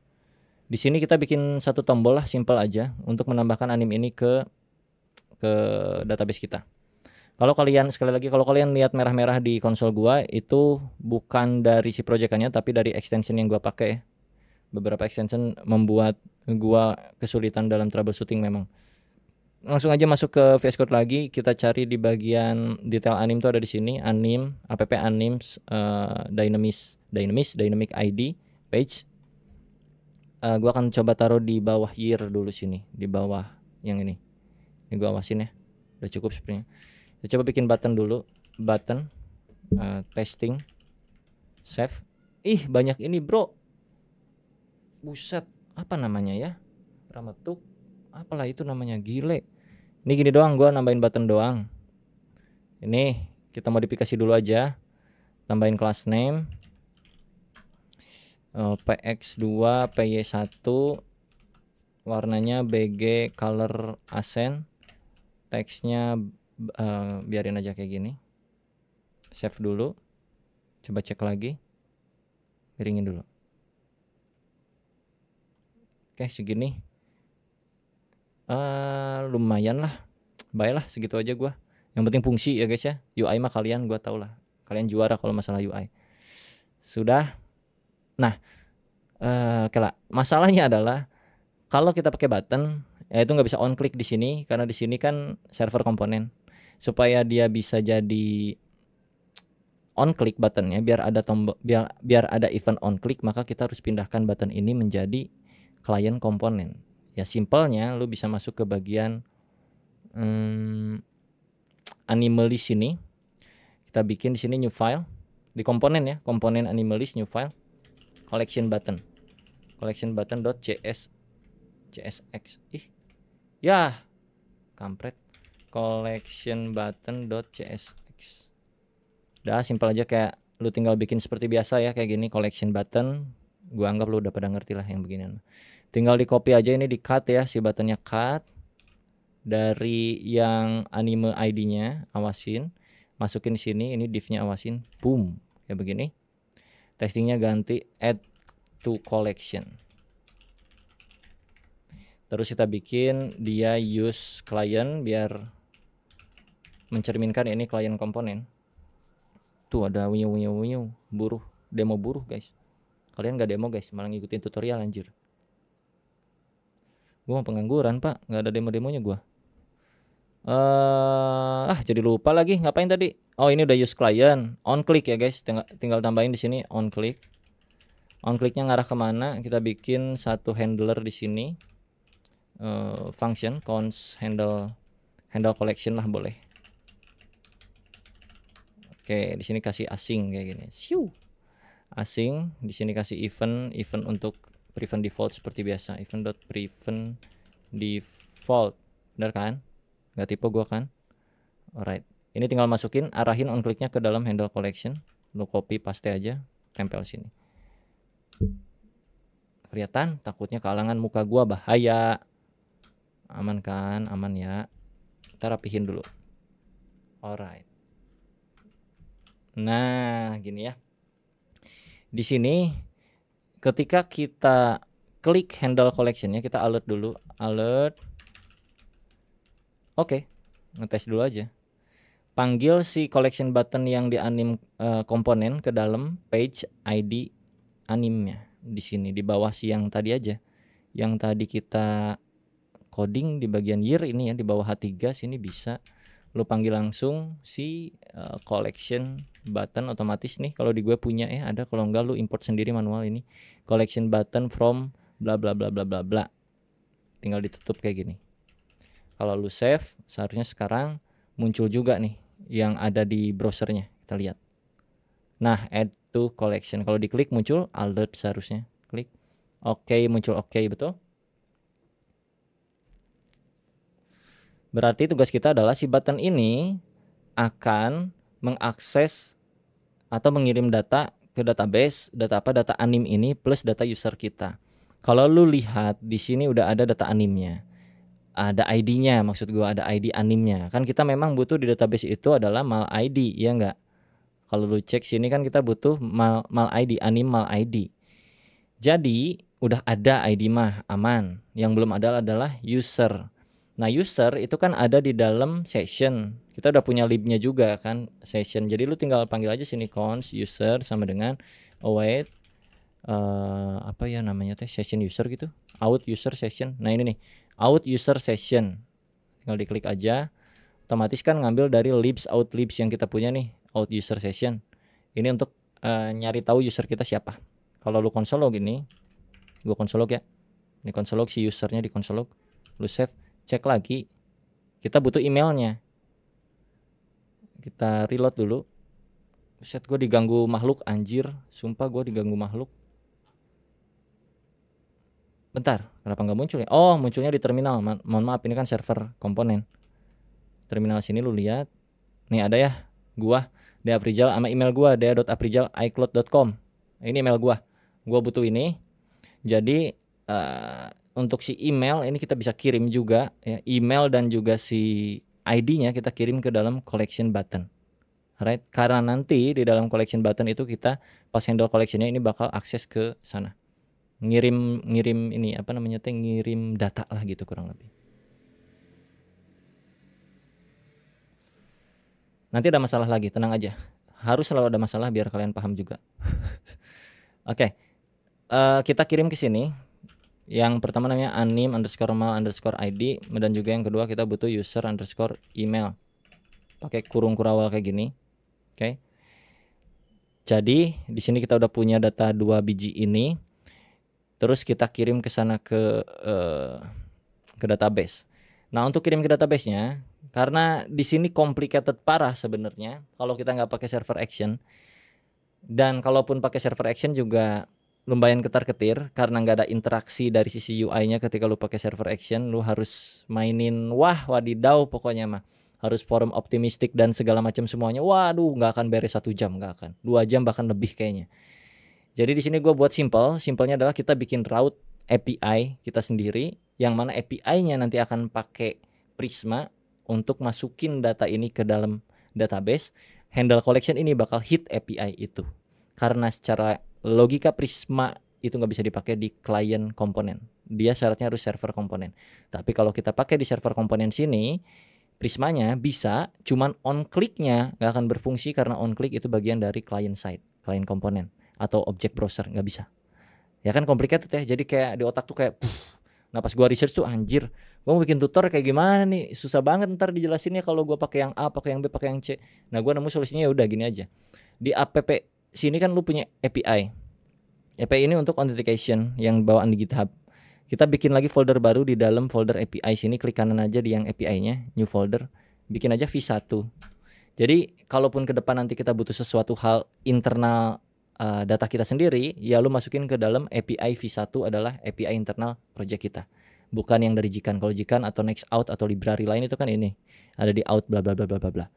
Di sini kita bikin satu tombol lah, simple aja untuk menambahkan anim ini ke database kita. Kalau kalian sekali lagi kalau kalian lihat merah-merah di konsol gua itu bukan dari si proyekannya tapi dari extension yang gua pakai. Beberapa extension membuat gua kesulitan dalam troubleshooting memang. Langsung aja masuk ke VS Code lagi, kita cari di bagian detail anim tuh ada di sini, anim, app anims, dynamic ID page. Gua akan coba taruh di bawah year dulu sini, di bawah yang ini. Ini gua awasin ya. Udah cukup sepertinya. Kita coba bikin button dulu, button testing save. Ih, banyak ini, Bro. Buset, apa namanya ya? Rametuk. Apalah itu namanya, gile. Ini gini doang, gua nambahin button doang. Ini kita modifikasi dulu aja. Tambahin class name px2 py1, warnanya bg color accent, teksnya biarin aja kayak gini. Save dulu. Coba cek lagi. Miringin dulu. Oke, segini. Lumayan lah. Baiklah segitu aja gua. Yang penting fungsi ya guys ya. UI mah kalian gua tau lah. Kalian juara kalau masalah UI. Sudah. Nah, masalahnya adalah kalau kita pakai button, ya itu nggak bisa on click di sini karena di sini kan server komponen. Supaya dia bisa jadi on click buttonnya, biar ada tombol, biar ada event on click, maka kita harus pindahkan button ini menjadi klien komponen. Ya simpelnya, lu bisa masuk ke bagian animalist ini. Kita bikin di sini new file di komponen ya, komponen animalist new file. Collection button.csx. Ih. Ya. Kampret. Collection button.csx. Udah simpel aja, kayak lu tinggal bikin seperti biasa ya, kayak gini collection button. Gua anggap lu udah pada ngerti lah yang beginian. Tinggal di copy aja ini, di cut ya, si buttonnya cut. Dari yang anime ID-nya awasin, masukin sini, ini div-nya awasin. Boom. Kayak begini. Testingnya ganti add to collection. Terus kita bikin dia use client biar mencerminkan ini klien komponen. Tuh ada winyu buruh, demo buruh guys. Kalian gak demo guys, malah ngikutin tutorial anjir. Gua mau pengangguran pak, gak ada demo-demonya gua. Jadi lupa lagi ngapain tadi. Oh ini udah use client, on click ya guys. Tinggal tambahin di sini on click. On clicknya ngarah kemana? Kita bikin satu handler di sini. Function const handle collection lah boleh. Oke, di sini kasih asing kayak gini. Siu. Asing, di sini kasih event untuk prevent default seperti biasa. Event.prevent default. Benar kan? Nggak tipe gua kan? Alright. Ini tinggal masukin, arahin on clicknya ke dalam handle collection. Lu copy paste aja, tempel sini. Kelihatan? Takutnya kehalangan muka gua, bahaya. Aman kan? Aman ya. Kita rapihin dulu. Alright. Nah, gini ya. Di sini ketika kita klik handle collectionnya, kita alert dulu. Alert. Oke. Ngetes dulu aja. Panggil si collection button yang di anim komponen ke dalam page ID animnya. Di sini di bawah si yang tadi aja, yang tadi kita coding di bagian year ini ya, di bawah H3 sini bisa lu panggil langsung si collection button otomatis nih. Kalau di gue punya ya ada, kalau enggak lu import sendiri manual ini collection button from bla bla bla bla bla bla. Tinggal ditutup kayak gini. Kalau lu save seharusnya sekarang muncul juga nih yang ada di browsernya, kita lihat. Nah, add to collection. Kalau diklik muncul alert seharusnya. Klik. Oke, muncul oke, betul. Berarti tugas kita adalah si button ini akan mengakses atau mengirim data ke database, data anim ini plus data user kita. Kalau lu lihat di sini udah ada data animnya, ada ID-nya, maksud gua ada ID animnya. Kan kita memang butuh di database itu adalah mal ID, ya enggak? Kalau lu cek sini kan kita butuh mal ID, anim mal ID. Jadi udah ada ID mah aman. Yang belum ada adalah user. Nah user itu kan ada di dalam session. Kita udah punya libnya juga kan session. Jadi lu tinggal panggil aja sini const user sama dengan await apa ya namanya teh session user gitu. Out user session. Nah ini nih out user session. Tinggal diklik aja. Otomatis kan ngambil dari libs out libs yang kita punya nih out user session. Ini untuk nyari tahu user kita siapa. Kalau lu konsol log ini, gua konsol log ya. Ini konsol log si usernya di konsol log. Lu save, cek lagi. Kita butuh emailnya. Kita reload dulu. Set gue diganggu makhluk anjir, sumpah gue diganggu makhluk. Bentar, kenapa nggak muncul ya? Oh, munculnya di terminal. Mohon maaf, ini kan server komponen. Terminal sini lu lihat. Nih ada ya, gua Deaprijal sama email gua dea.aprijal@icloud.com. Ini email gua. Gua butuh ini. Jadi untuk si email ini kita bisa kirim juga ya, email dan juga si ID-nya kita kirim ke dalam collection button. Right? Karena nanti di dalam collection button itu kita pas handle collectionnya ini bakal akses ke sana. Ngirim ini apa namanya teh ngirim data lah gitu kurang lebih. Nanti ada masalah lagi, tenang aja. Harus selalu ada masalah biar kalian paham juga. Oke. Kita kirim ke sini. Yang pertama namanya anim_mal_id dan juga yang kedua kita butuh user_email. Pakai kurung kurawal kayak gini. Oke. Jadi di sini kita udah punya data 2 biji ini. Terus kita kirim ke sana ke database. Nah, untuk kirim ke database-nya, karena di sini complicated parah sebenarnya kalau kita nggak pakai server action. Dan kalaupun pakai server action juga lumayan ketar-ketir karena nggak ada interaksi dari sisi UI-nya ketika lu pakai server action. Lu harus mainin wadidaw pokoknya mah. Harus forum optimistik dan segala macam semuanya. Waduh, nggak akan beres 1 jam, nggak akan. 2 jam bahkan lebih kayaknya. Jadi di sini gue buat simpelnya adalah kita bikin route API kita sendiri, yang mana API-nya nanti akan pakai Prisma untuk masukin data ini ke dalam database. Handle collection ini bakal hit API itu, karena secara logika Prisma itu nggak bisa dipakai di client komponen. Dia syaratnya harus server komponen. Tapi kalau kita pakai di server komponen sini, Prismanya bisa, cuman on click-nya nggak akan berfungsi karena on click itu bagian dari client side, client komponen atau object browser, nggak bisa. Ya kan complicated ya. Jadi kayak di otak tuh kayak nah pas gua research tuh anjir, gua mau bikin tutor kayak gimana nih, susah banget ntar dijelasinnya kalau gua pakai yang A, pakai yang B, pakai yang C. Nah gua nemu solusinya ya udah gini aja. Di app sini kan lu punya API. API ini untuk authentication yang bawaan di GitHub. Kita bikin lagi folder baru di dalam folder API sini, klik kanan aja di yang API-nya, new folder, bikin aja v1. Jadi kalaupun ke depan nanti kita butuh sesuatu hal internal data kita sendiri, ya lu masukin ke dalam API v1 adalah API internal project kita. Bukan yang dari Jikan. Kalau Jikan atau Nextout atau library lain itu kan ini ada di out bla bla bla bla bla.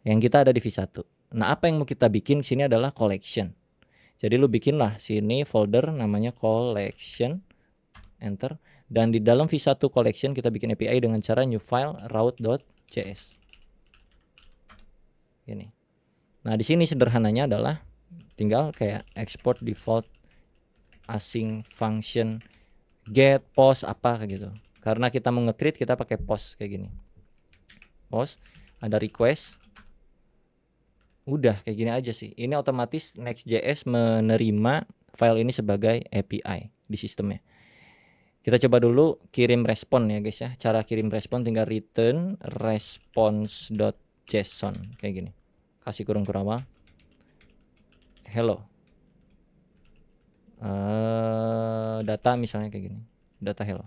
Yang kita ada di v1. Nah, apa yang mau kita bikin sini adalah collection. Jadi lu bikinlah sini folder namanya collection, enter, dan di dalam v1 collection kita bikin API dengan cara new file route.js. Ini. Nah, di sini sederhananya adalah tinggal kayak export default async function get post apa kayak gitu. Karena kita mau nge-create kita pakai post kayak gini. Post, ada request. Udah kayak gini aja sih. Ini otomatis Next.js menerima file ini sebagai API di sistemnya. Kita coba dulu kirim respon ya guys ya. Cara kirim respon tinggal return response.json kayak gini. Kasih kurung kurawal. Hello. Data misalnya kayak gini. Data hello.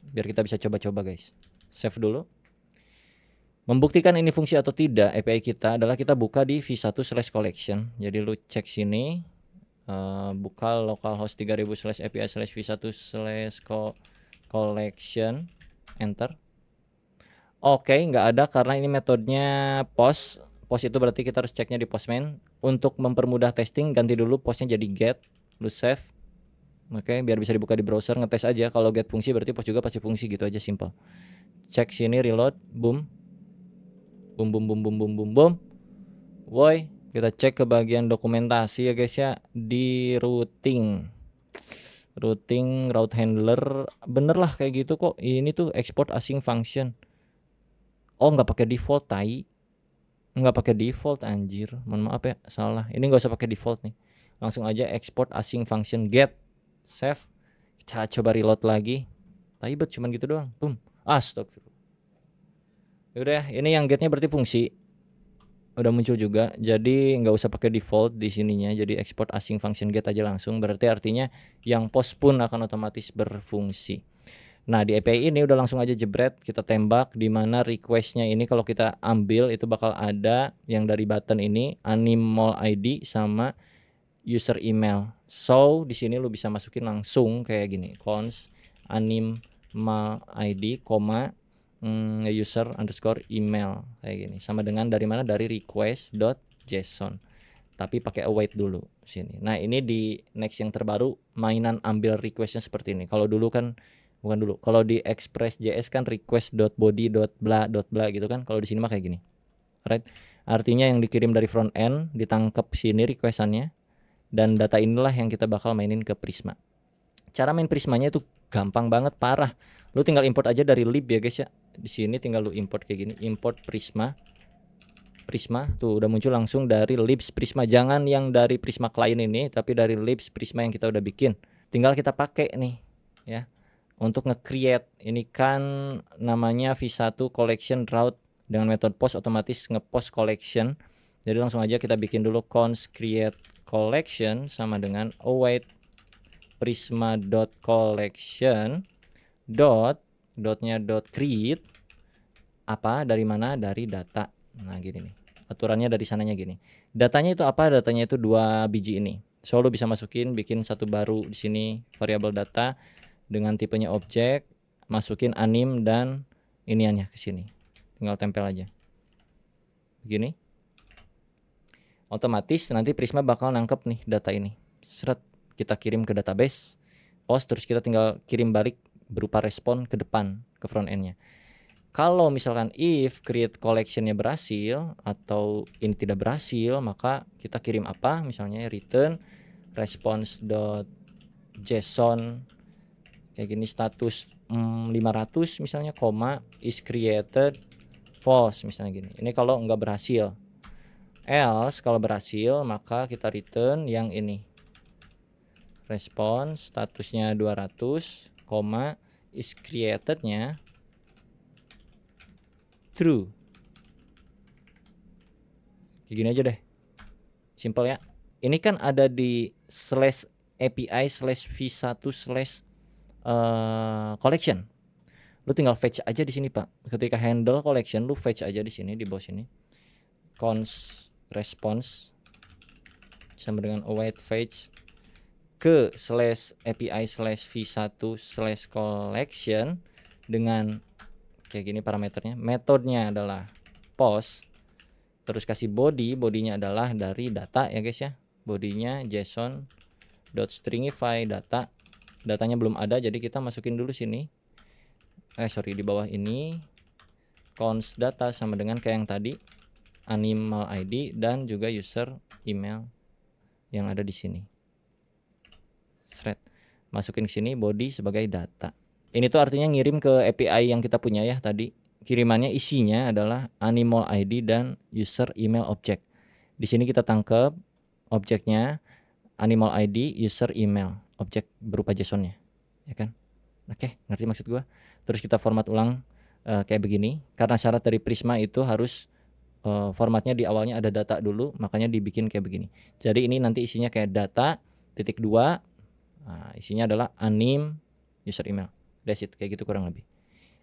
Biar kita bisa coba-coba guys. Save dulu. Membuktikan ini fungsi atau tidak API kita adalah kita buka di v1/collection. Jadi lu cek sini. Buka localhost 3000/API/v1/collection, enter. Oke, nggak ada karena ini metodenya post. Post itu berarti kita harus ceknya di postman. Untuk mempermudah testing, ganti dulu postnya jadi get, lu save. Oke, biar bisa dibuka di browser, ngetes aja. Kalau get fungsi berarti post juga pasti fungsi, gitu aja, simple. Cek sini, reload, boom. Boom boom boom boom boom boom boom. Woi, kita cek ke bagian dokumentasi ya guys ya, di routing. Route handler, bener lah kayak gitu kok. Ini tuh export async function. Oh, nggak pakai default, tai. Nggak pakai default, anjir. Mohon maaf ya, salah. Ini nggak usah pakai default nih. Langsung aja export async function get, save. Kita coba reload lagi. Tai bet, cuman gitu doang. Boom. Astagfirullah. Udah, ini yang getnya berarti fungsi. Udah muncul juga, jadi nggak usah pakai default di sininya, jadi export async function get aja langsung, berarti artinya yang post pun akan otomatis berfungsi. Nah, di API ini udah langsung aja jebret, kita tembak di mana requestnya ini kalau kita ambil itu bakal ada yang dari button ini animal ID sama user email. So di sini lu bisa masukin langsung kayak gini, const animal ID, user underscore email kayak gini, sama dengan dari mana, dari request.json, tapi pakai await dulu sini. Nah, ini di next yang terbaru mainan ambil requestnya seperti ini. Kalau dulu kan bukan dulu, kalau di Express.js kan request.body.bla gitu kan. Kalau di sini mah kayak gini, right? Artinya yang dikirim dari front end ditangkap sini requestannya, dan data inilah yang kita bakal mainin ke Prisma. Cara main Prismanya itu gampang banget, parah. Lu tinggal import aja dari lib ya guys ya. Di sini tinggal lu import kayak gini, import Prisma. Prisma tuh udah muncul langsung dari libs Prisma. Jangan yang dari Prisma client ini, tapi dari libs Prisma yang kita udah bikin. Tinggal kita pakai nih ya. Untuk nge-create, ini kan namanya v1 collection route dengan metode post, otomatis nge-post collection. Jadi langsung aja kita bikin dulu const create collection sama dengan await prisma.collection dotnya create apa, dari mana, dari data. Nah gini nih, aturannya dari sananya gini. Datanya itu apa? Datanya itu 2 biji ini. So lu bisa masukin, bikin satu baru di sini variabel data dengan tipenya objek, masukin anim dan iniannya ke sini. Tinggal tempel aja. Begini. Otomatis nanti Prisma bakal nangkep nih data ini. Seret, kita kirim ke database, post, terus kita tinggal kirim balik berupa respon ke depan, ke front end-nya. Kalau misalkan if create collection-nya berhasil atau ini tidak berhasil, maka kita kirim apa? Misalnya return response.json kayak gini, status 500 misalnya, koma is created false misalnya gini. Ini kalau nggak berhasil. Else kalau berhasil maka kita return yang ini, response statusnya 200, koma is creatednya true. Kayak gini aja deh, simple ya. Ini kan ada di slash API slash v1 slash collection. Lu tinggal fetch aja di sini Pak. Ketika handle collection, lu fetch aja di sini, di bawah sini. Const response sama dengan await fetch ke slash API slash v1 slash collection dengan kayak gini parameternya. Metodenya adalah post, terus kasih bodinya adalah dari data ya guys ya. Bodinya json.stringify data. Datanya belum ada, jadi kita masukin dulu sini. Di bawah ini const data sama dengan kayak yang tadi, animal ID dan juga user email yang ada di sini. Thread. Masukin ke sini body sebagai data. Ini tuh artinya ngirim ke API yang kita punya ya tadi. Kirimannya isinya adalah animal ID dan user email object. Di sini kita tangkap objeknya animal ID, user email, objek berupa JSON-nya. Ya kan? Oke, ngerti maksud gua? Terus kita format ulang kayak begini. Karena syarat dari Prisma itu harus formatnya di awalnya ada data dulu, makanya dibikin kayak begini. Jadi ini nanti isinya kayak data .2, nah, isinya adalah anim user email. That's it, kayak gitu kurang lebih.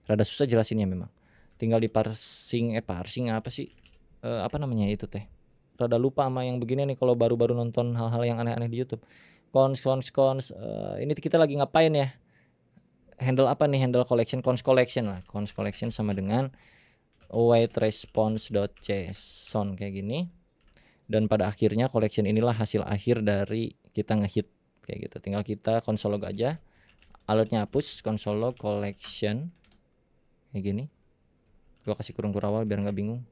Rada susah jelasinnya memang. Tinggal di parsing apa sih? Apa namanya itu teh? Rada lupa sama yang begini nih kalau baru-baru nonton hal-hal yang aneh-aneh di YouTube. Cons ini kita lagi ngapain ya? Handle apa nih? Handle collection, cons collection lah. Cons collection sama dengan await response.json kayak gini. Dan pada akhirnya collection inilah hasil akhir dari kita ngehit kayak gitu. Tinggal kita console log aja. Alertnya hapus, console log collection kayak gini. Gua kasih kurung awal biar nggak bingung.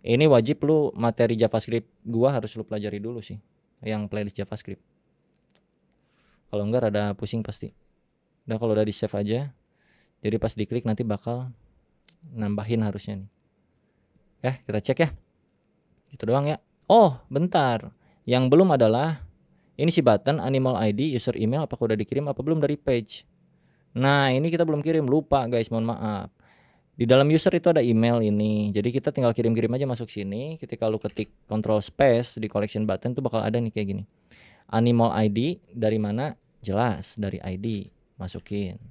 Ini wajib lu materi JavaScript gua harus lu pelajari dulu sih, yang playlist JavaScript. Kalau enggak rada pusing pasti. Udah, kalau udah di save aja. Jadi pas diklik nanti bakal nambahin harusnya nih. Kita cek ya. Gitu doang ya. Oh, bentar. Yang belum adalah ini si button, animal ID, user email apakah udah dikirim apa belum dari page. Nah, ini kita belum kirim, lupa guys, mohon maaf. Di dalam user itu ada email ini. Jadi kita tinggal kirim-kirim aja masuk sini. Ketika lu ketik control space di collection button tuh bakal ada nih kayak gini. Animal ID dari mana? Jelas dari ID, masukin.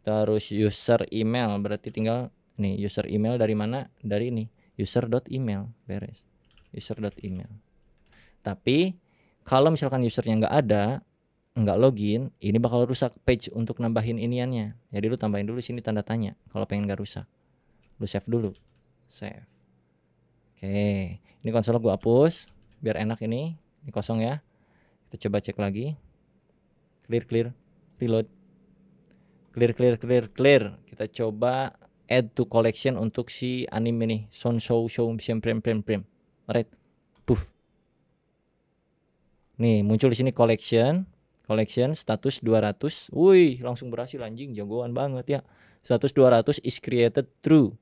Terus user email berarti tinggal nih user email dari mana? Dari ini, user.email, beres. User.email. Tapi kalau misalkan usernya nggak ada, nggak login, ini bakal rusak page untuk nambahin iniannya. Jadi lu tambahin dulu sini tanda tanya kalau pengen nggak rusak. Lu save dulu. Save. Oke, ini konsol gua hapus biar enak ini. Ini kosong ya. Kita coba cek lagi. Clear, reload. Clear. Kita coba add to collection untuk si anime ini. Show frame. Alright. Puff. Nih, muncul di sini collection status 200. Wih, langsung berhasil anjing, jagoan banget ya. Status 200 is created true.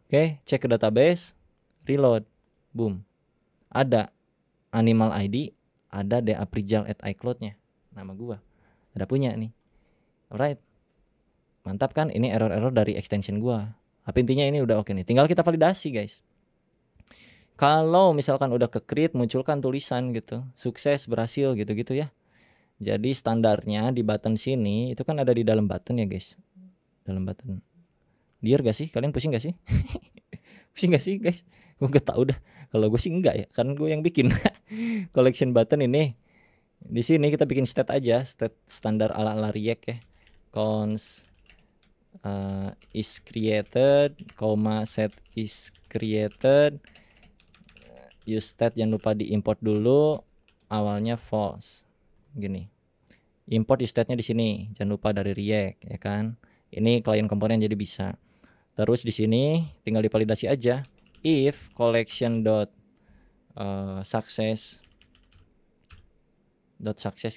Oke, cek ke database, reload. Boom. Ada animal ID, ada deaprijal@icloud-nya. Nama gua. Ada punya nih. Alright. Mantap kan? Ini error-error dari extension gua. Tapi intinya ini udah oke nih. Tinggal kita validasi, guys. Kalau misalkan udah ke-create munculkan tulisan gitu, sukses, berhasil gitu-gitu ya. Jadi standarnya di button sini itu kan ada di dalam button ya guys. Dalam button. Liar gak sih? Kalian pusing gak sih? Pusing gak sih guys? Gue gak tau dah. Kalau gue sih enggak ya, karena gue yang bikin. Collection button ini. Di sini kita bikin state aja, state standar ala-ala React ya. Cons is created, set is created. Use state jangan lupa diimport dulu, awalnya false. Gini. Import use state-nya di sini, jangan lupa dari React ya kan. Ini klien komponen jadi bisa. Terus di sini tinggal divalidasi aja. If collection success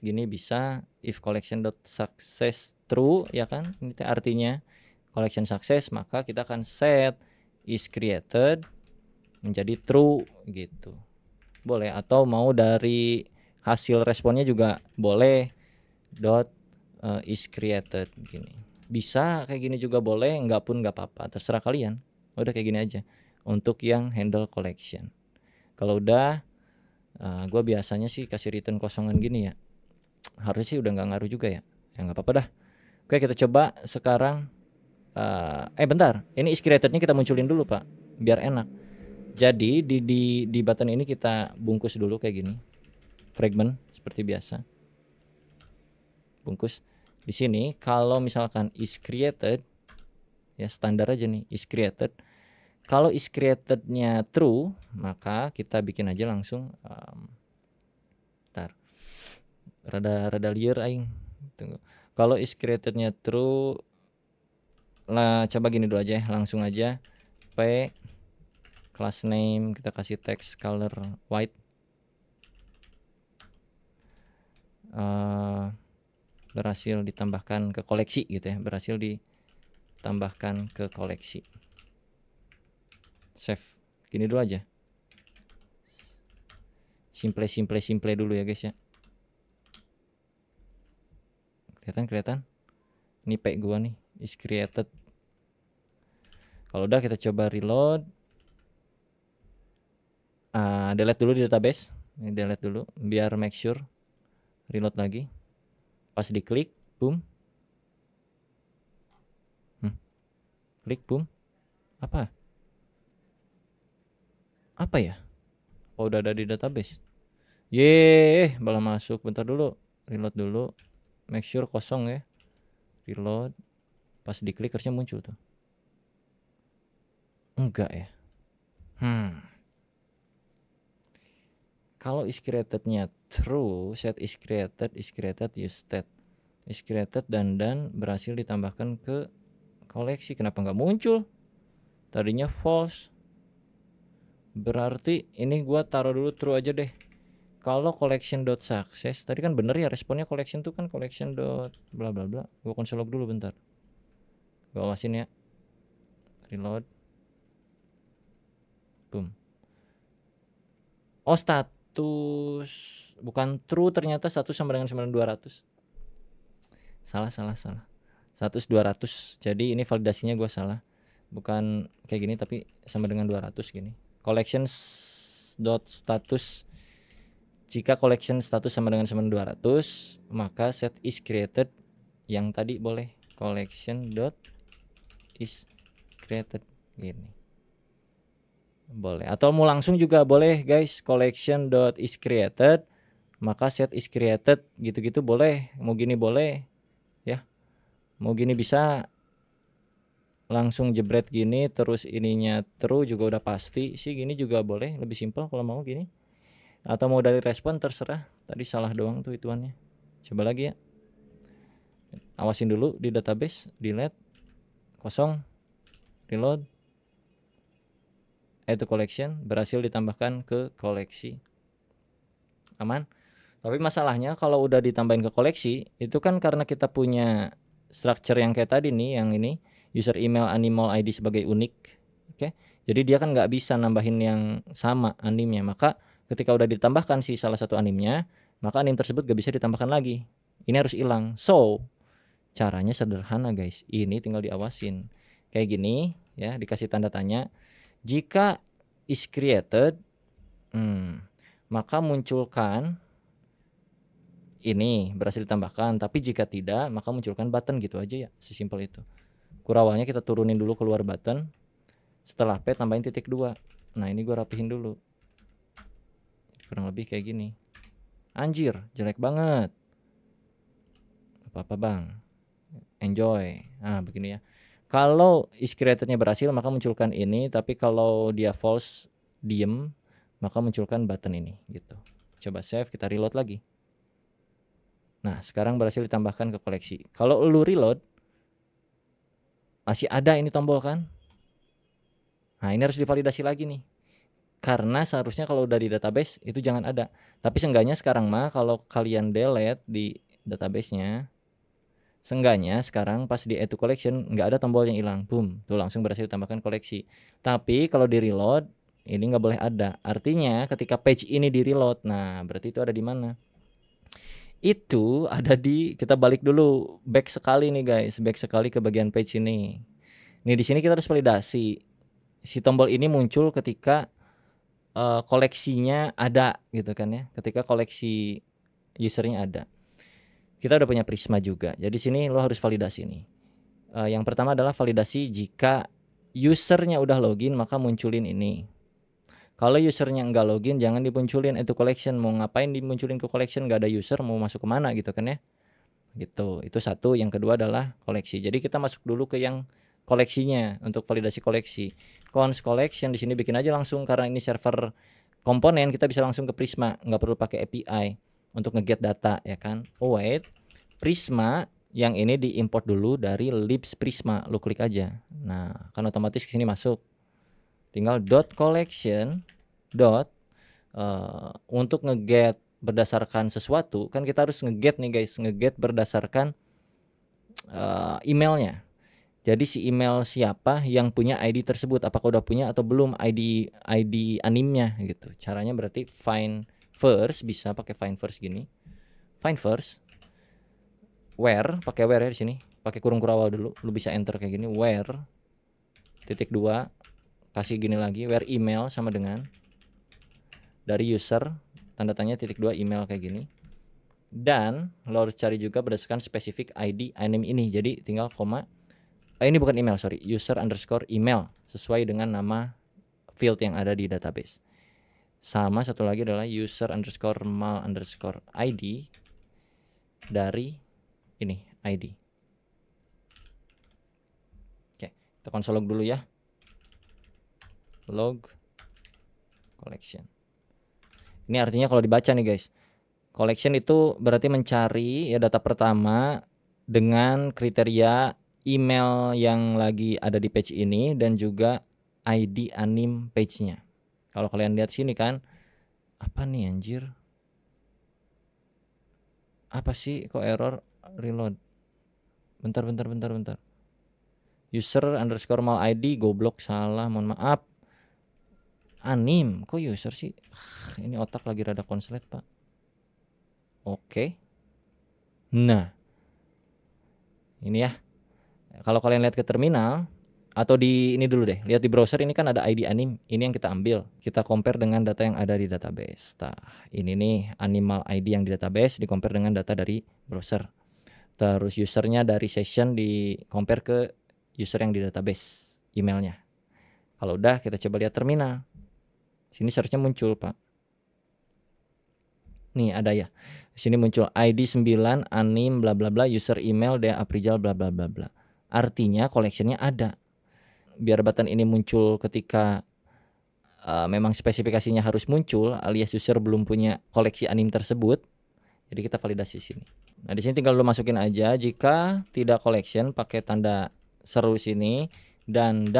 gini bisa. If collection success true ya kan. Ini artinya collection success, maka kita akan set is created menjadi true gitu. Boleh, atau mau dari hasil responnya juga boleh is created gini. Bisa kayak gini juga boleh, enggak pun enggak apa-apa, terserah kalian. Udah kayak gini aja untuk yang handle collection. Kalau udah gue biasanya sih kasih return kosongan gini ya. Harusnya sih udah nggak ngaruh juga ya. Ya nggak apa-apa dah. Oke, kita coba sekarang. Bentar, ini is created-nya kita munculin dulu Pak, biar enak. Jadi di button ini kita bungkus dulu kayak gini, fragment seperti biasa. Bungkus di sini. Kalau misalkan is created, ya standar aja nih is created. Kalau is created-nya true, maka kita bikin aja langsung. Bentar, rada liar aing. Tunggu. Kalau is created-nya true, lah coba gini dulu aja, langsung aja p class name kita kasih text color white. Berhasil ditambahkan ke koleksi gitu ya, berhasil ditambahkan ke koleksi. Save gini dulu aja, simple dulu ya guys ya. Kelihatan ini P gua nih is created. Kalau udah kita coba reload. Delete dulu di database. Ini delete dulu biar make sure. Reload lagi. Pas diklik, boom. Klik, boom. Apa ya? Oh, udah ada di database. Yeay, malah masuk. Bentar dulu. Reload dulu. Make sure kosong ya. Reload. Pas diklik harusnya muncul tuh. Enggak ya. Kalau is created-nya true, set is created, use state. Is created dan berhasil ditambahkan ke koleksi. Kenapa nggak muncul? Tadinya false. Berarti ini gua taruh dulu true aja deh. Kalau collection.success tadi kan bener ya responnya collection tuh kan collection dot bla bla bla. Gua console log dulu bentar. Gua awasin ya. Reload. Boom. Oh, status bukan true, ternyata status sama dengan 9200. Salah. Status 200. Jadi ini validasinya gua salah. Bukan kayak gini tapi sama dengan 200 gini. Collections dot status, jika collection status sama dengan 200, maka set is created yang tadi boleh collection dot is created gini. Boleh, atau mau langsung juga boleh guys, collection dot is created maka set is created gitu-gitu boleh. Mau gini boleh ya. Mau gini bisa langsung jebret gini terus ininya true juga udah pasti sih, gini juga boleh, lebih simpel kalau mau gini. Atau mau dari respon terserah, tadi salah doang tuh hitungannya. Coba lagi ya, awasin dulu di database, delete, kosong, reload, add to collection, berhasil ditambahkan ke koleksi, aman. Tapi masalahnya kalau udah ditambahin ke koleksi itu kan karena kita punya structure yang kayak tadi nih, yang ini user email animal ID sebagai unik. Oke, jadi dia kan nggak bisa nambahin yang sama animnya. Maka ketika udah ditambahkan si salah satu animnya, maka anim tersebut gak bisa ditambahkan lagi. Ini harus hilang. So caranya sederhana guys, ini tinggal diawasin kayak gini ya, dikasih tanda tanya. Jika is created, maka munculkan ini berhasil ditambahkan, tapi jika tidak maka munculkan button, gitu aja ya, sesimpel itu. Kurawalnya kita turunin dulu keluar button, setelah P tambahin titik 2. Nah ini gue rapihin dulu, kurang lebih kayak gini. Anjir jelek banget, apa-apa bang, enjoy. Nah begini ya. Kalau is creatednya berhasil maka munculkan ini, tapi kalau dia false diem maka munculkan button ini gitu. Coba save, kita reload lagi. Nah sekarang berhasil ditambahkan ke koleksi. Kalau lu reload masih ada ini tombol kan. Nah ini harus divalidasi lagi nih, karena seharusnya kalau udah di database itu jangan ada. Tapi seenggaknya sekarang mah kalau kalian delete di databasenya, seenggaknya sekarang pas di add to collection nggak ada tombol yang hilang. Boom, tuh langsung berhasil ditambahkan koleksi. Tapi kalau di reload ini nggak boleh ada. Artinya ketika page ini di reload, nah berarti itu ada di mana? Itu ada di, kita balik dulu, back sekali nih guys, back sekali ke bagian page ini. Nih di sini kita harus validasi si tombol ini muncul ketika koleksinya ada gitu kan ya, ketika koleksi usernya ada. Kita udah punya Prisma juga, jadi sini lo harus validasi nih. Yang pertama adalah validasi jika usernya udah login maka munculin ini. Kalau usernya enggak login jangan dimunculin itu collection. Mau ngapain dimunculin ke collection, nggak ada user, mau masuk kemana gitu kan ya, gitu. Itu satu. Yang kedua adalah koleksi, jadi kita masuk dulu ke yang koleksinya untuk validasi koleksi. Cons collection di sini bikin aja langsung, karena ini server komponen kita bisa langsung ke Prisma, nggak perlu pakai API untuk ngeget data ya kan. Oh wait, Prisma yang ini diimport dulu dari libs Prisma, lu klik aja. Nah kan otomatis ke sini masuk. Tinggal dot collection dot untuk ngeget berdasarkan sesuatu kan, kita harus ngeget nih guys, ngeget berdasarkan emailnya. Jadi si email siapa yang punya ID tersebut, apakah udah punya atau belum ID animnya gitu. Caranya berarti find first, bisa pakai find first gini. Find first where, pakai where ya di sini. Pakai kurung kurawal dulu, lu bisa enter kayak gini, where titik 2, kasih gini lagi, where email sama dengan dari user tanda tanya titik 2 email kayak gini. Dan lo harus cari juga berdasarkan spesifik ID name ini. Jadi tinggal koma, ini bukan email, sorry, user underscore email sesuai dengan nama field yang ada di database. Sama satu lagi adalah user underscore mal underscore ID dari ini ID. Oke, kita konsol log dulu ya. log collection. Ini artinya kalau dibaca nih guys, collection itu berarti mencari ya data pertama dengan kriteria email yang lagi ada di page ini dan juga ID anim page-nya. Kalau kalian lihat sini kan, apa nih anjir? Apa sih kok error reload? Bentar. User underscore mal ID, goblok salah, mohon maaf. Anim, kok user sih? Ini otak lagi rada konslet pak. Oke. Nah, ini ya. Kalau kalian lihat ke terminal atau di ini dulu deh, lihat di browser ini kan ada ID anim. Ini yang kita ambil. Kita compare dengan data yang ada di database. Nah, ini nih animal ID yang di database di compare dengan data dari browser. Terus usernya dari session di compare ke user yang di database emailnya. Kalau udah kita coba lihat terminal. Sini searchnya muncul pak. Nih ada ya. Di sini muncul ID 9 anim bla bla bla user email Dea Aprijal bla bla bla bla. Artinya collectionnya ada. Biar button ini muncul ketika memang spesifikasinya harus muncul alias user belum punya koleksi anim tersebut. Jadi kita validasi sini. Nah, di sini tinggal lu masukin aja jika tidak collection pakai tanda seru sini dan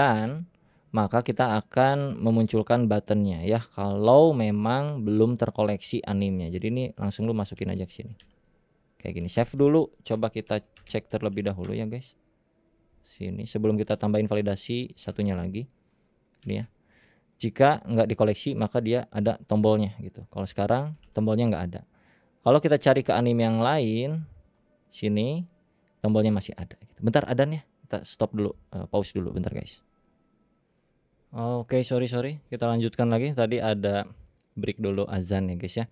maka kita akan memunculkan buttonnya ya kalau memang belum terkoleksi animnya. Jadi ini langsung lu masukin aja ke sini. Kayak gini, save dulu. Coba kita cek terlebih dahulu ya guys. Sini sebelum kita tambahin validasi satunya lagi. Ini ya. Jika nggak dikoleksi maka dia ada tombolnya gitu. Kalau sekarang tombolnya nggak ada. Kalau kita cari ke anim yang lain, sini tombolnya masih ada. Bentar adannya, kita stop dulu, pause dulu bentar guys. Oke, sorry. Kita lanjutkan lagi. Tadi ada break dulu azan ya guys ya.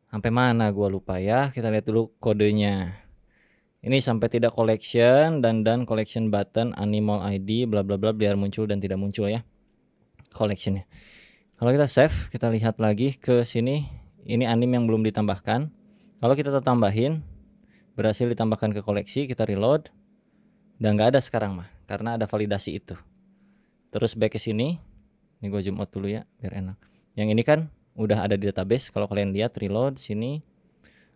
Sampai mana gua lupa ya. Kita lihat dulu kodenya. Ini sampai tidak collection dan collection button animal ID bla bla bla biar muncul dan tidak muncul ya. Collectionnya. Kalau kita save, kita lihat lagi ke sini. Ini anim yang belum ditambahkan. Kalau kita tambahin, berhasil ditambahkan ke koleksi, kita reload. Dan nggak ada sekarang mah, karena ada validasi itu. Terus back ke sini. Ini gue zoom out dulu ya biar enak. Yang ini kan udah ada di database. Kalau kalian lihat reload sini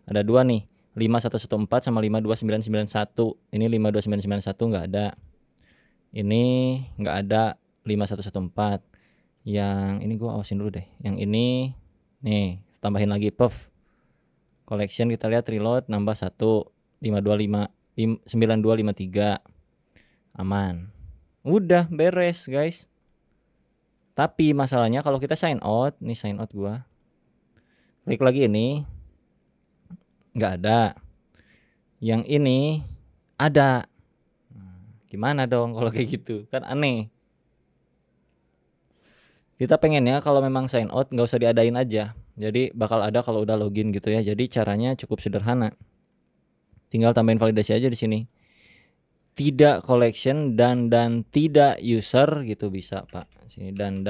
ada dua nih, 5114 sama 52991. Ini 52991 nggak ada. Ini nggak ada 5114. Yang ini gue awasin dulu deh. Yang ini nih tambahin lagi puff. Collection kita lihat reload nambah 1 525 9253. Aman. Udah beres guys. Tapi masalahnya kalau kita sign out, nih sign out gua. Klik lagi ini. Nggak ada. Yang ini ada. Gimana dong kalau kayak gitu? Kan aneh. Kita pengennya kalau memang sign out nggak usah diadain aja. Jadi bakal ada kalau udah login gitu ya. Jadi caranya cukup sederhana. Tinggal tambahin validasi aja di sini. Tidak collection dan tidak user gitu bisa pak. Sini dan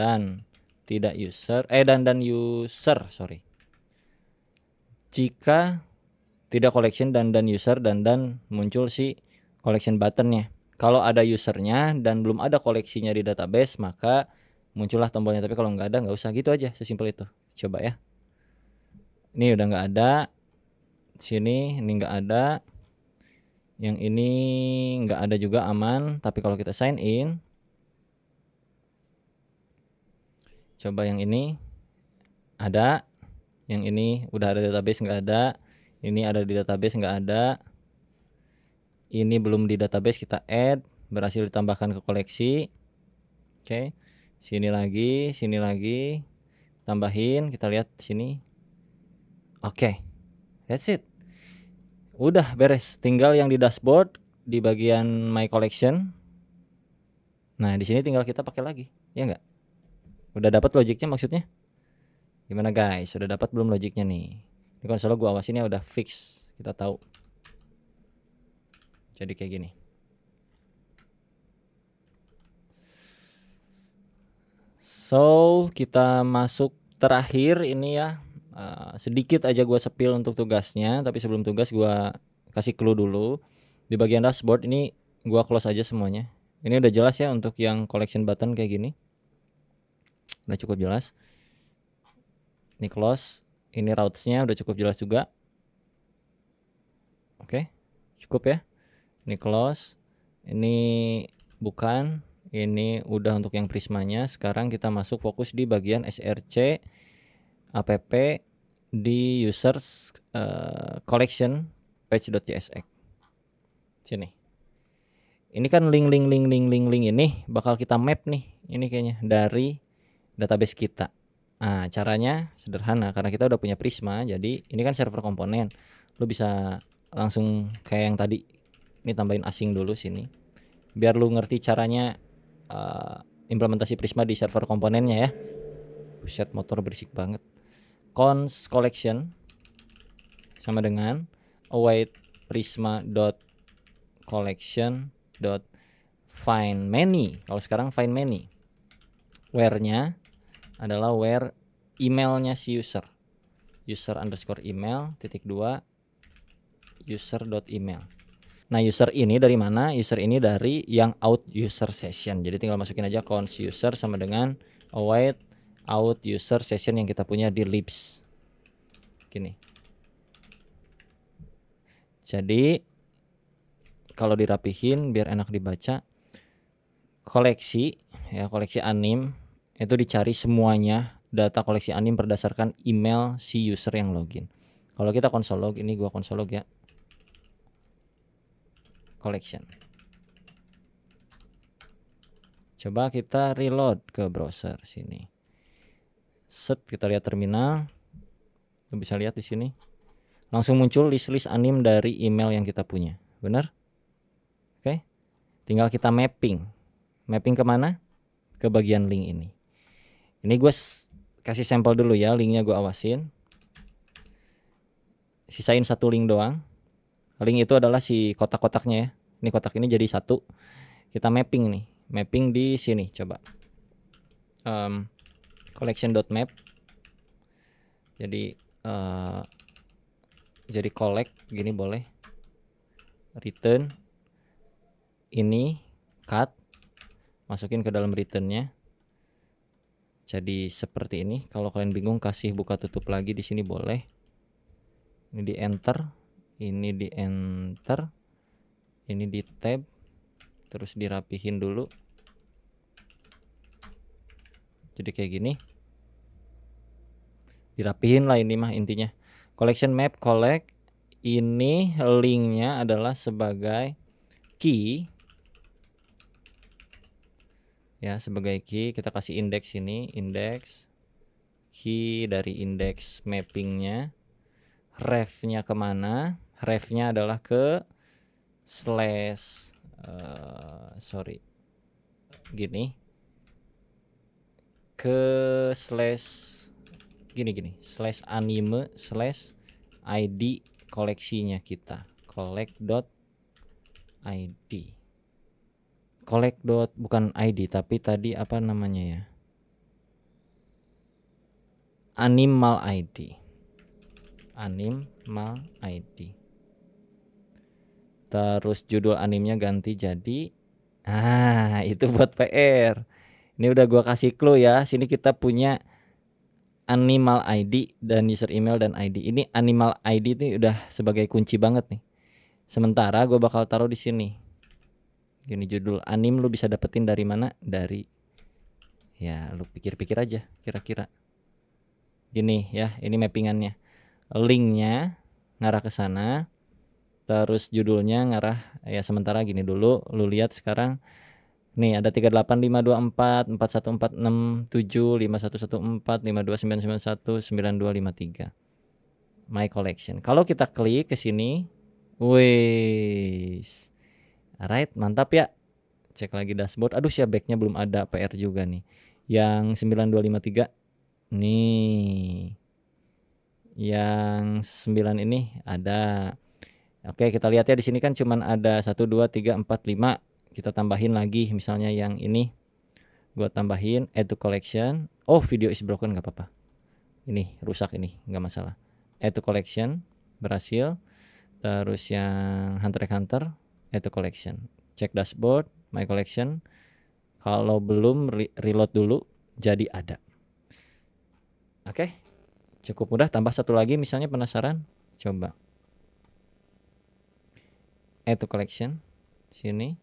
tidak user dan user sorry. Jika tidak collection dan user dan muncul si collection buttonnya. Kalau ada usernya dan belum ada koleksinya di database maka muncullah tombolnya. Tapi kalau nggak ada nggak usah, gitu aja, sesimpel itu. Coba ya. Ini udah nggak ada. Sini ini nggak ada. Yang ini nggak ada juga, aman. Tapi kalau kita sign in, coba yang ini ada, yang ini udah ada database nggak ada, ini ada di database nggak ada, ini belum di database kita add, berhasil ditambahkan ke koleksi. Oke, sini lagi, tambahin, kita lihat sini. Oke, that's it. Udah beres, tinggal yang di dashboard di bagian my collection. Nah, di sini tinggal kita pakai lagi, ya enggak? Udah dapat logiknya maksudnya? Gimana guys? Sudah dapat belum logiknya nih? Ini konsol gua awasin ya udah fix, kita tahu. Jadi kayak gini. So, kita masuk terakhir ini ya. Sedikit aja gue sepil untuk tugasnya, tapi sebelum tugas gue kasih clue dulu. Di bagian dashboard ini gue close aja semuanya. Ini udah jelas ya untuk yang collection button kayak gini. udah cukup jelas. Ini close, ini routes-nya udah cukup jelas juga. Oke, cukup ya. Ini close, ini bukan, ini udah untuk yang prismanya. Sekarang kita masuk fokus di bagian src app di users collection page.csx. Sini. Ini kan link ini bakal kita map nih. Ini kayaknya dari database kita. Nah, caranya sederhana karena kita udah punya Prisma. Jadi ini kan server komponen. Lu bisa langsung kayak yang tadi. Ini tambahin asing dulu sini. Biar lu ngerti caranya implementasi Prisma di server komponennya ya. Buset, motor berisik banget. Cons collection sama dengan await prisma.collection.find many. Kalau sekarang find many, where-nya adalah where emailnya si user underscore email titik 2 user.email. Nah, user ini dari mana? User ini dari yang out user session. Jadi tinggal masukin aja cons user sama dengan await out user session yang kita punya di libs. Gini. Jadi kalau dirapihin biar enak dibaca, koleksi anim itu dicari semuanya data koleksi anim berdasarkan email si user yang login. Kalau kita console log, ini gua console log ya. Collection. Coba kita reload ke browser sini. Set, kita lihat terminal. Lu bisa lihat di sini. Langsung muncul list-list anim dari email yang kita punya. Benar? Oke. Tinggal kita mapping. Mapping kemana? Ke bagian link ini. Ini gue kasih sampel dulu ya. Linknya gue awasin. Sisain satu link doang. Link itu adalah si kotak-kotaknya ya. Ini kotak ini jadi satu. Kita mapping nih. Mapping di sini. Coba. Collection.map. Jadi collect gini boleh. Return. Ini cut. Masukin ke dalam returnnya. Jadi seperti ini. Kalau kalian bingung kasih buka tutup lagi di sini boleh. Ini di enter. Ini di enter. Ini di tab. Terus dirapihin dulu. Jadi kayak gini. Dirapihin lah ini mah intinya. Collection map collect. Ini linknya adalah sebagai key. Ya, sebagai key kita kasih index ini, index key dari index mappingnya. Refnya kemana? Refnya adalah ke slash gini, ke slash gini slash anime slash id koleksinya kita, collect.id. Bukan id tapi tadi apa namanya ya, animal id. Terus judul animnya ganti jadi itu buat PR. Ini udah gua kasih clue ya. Sini kita punya animal ID dan user email dan ID. Ini animal ID ini udah sebagai kunci banget nih. Sementara gua bakal taruh di sini. Gini, judul anim lu bisa dapetin dari mana? Dari, ya lu pikir-pikir aja kira-kira. Gini ya, ini mappingannya. Linknya ngarah ke sana. Terus judulnya ngarah ya, sementara gini dulu, lu lihat sekarang nih ada 38524 41467 5114 52991 9253 my collection. Kalau kita klik ke sini, wis, alright, mantap ya. Cek lagi dashboard. Aduh, ya backnya belum ada, PR juga nih. Yang 9253 nih, yang 9 ini ada. Oke, kita lihat ya, di sini kan cuman ada 1 2 3 4 5. Kita tambahin lagi misalnya yang ini. Gua tambahin add to collection. Oh, video is broken, nggak apa-apa. Ini rusak, ini nggak masalah. Add to collection berhasil. Terus yang Hunter x Hunter add to collection. Cek dashboard, my collection. Kalau belum reload dulu, jadi ada. Oke, cukup mudah. Tambah satu lagi misalnya penasaran, coba add to collection, sini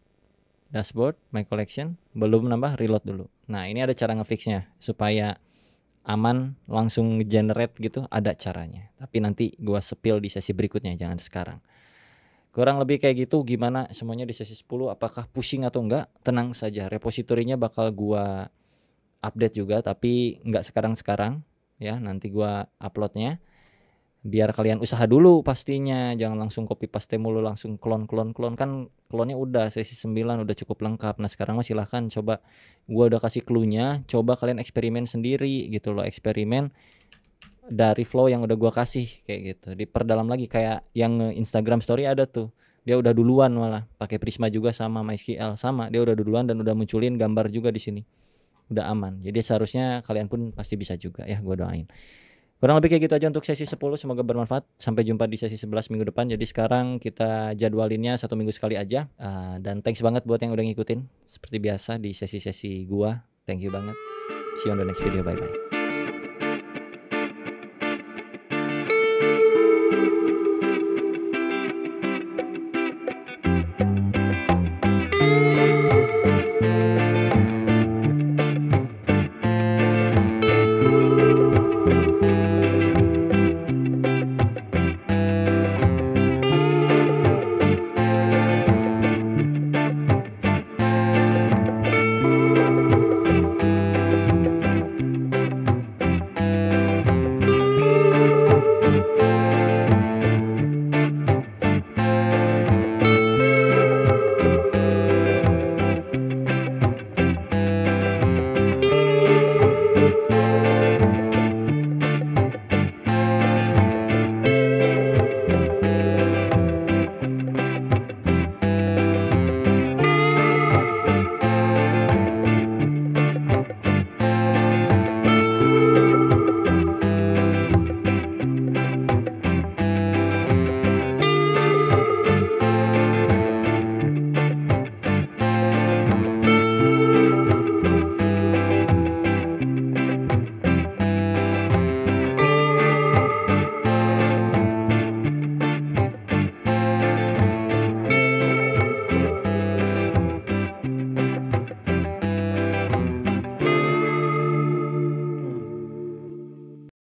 dashboard, my collection, belum nambah, reload dulu. Nah ini ada cara ngefixnya supaya aman langsung generate gitu, ada caranya. Tapi nanti gua spill di sesi berikutnya, jangan sekarang. Kurang lebih kayak gitu. Gimana semuanya di sesi 10, apakah pusing atau enggak? Tenang saja, repositorinya bakal gua update juga, tapi enggak sekarang-sekarang ya, nanti gua uploadnya. Biar kalian usaha dulu pastinya, jangan langsung copy paste mulu, langsung clone kan clone-nya udah sesi 9 udah cukup lengkap. Nah sekarang mah silahkan coba, gua udah kasih clue-nya, coba kalian eksperimen sendiri gitu loh, eksperimen dari flow yang udah gua kasih kayak gitu, diperdalam lagi. Kayak yang Instagram story ada tuh, dia udah duluan malah pakai Prisma juga sama MySQL sama, dia udah duluan dan udah munculin gambar juga di sini, udah aman. Jadi seharusnya kalian pun pasti bisa juga ya, gua doain. Kurang lebih kayak gitu aja untuk sesi 10, semoga bermanfaat. Sampai jumpa di sesi 11 minggu depan. Jadi sekarang kita jadwalinnya 1 minggu sekali aja. Dan thanks banget buat yang udah ngikutin seperti biasa di sesi-sesi gua. Thank you banget. See you on the next video, bye bye.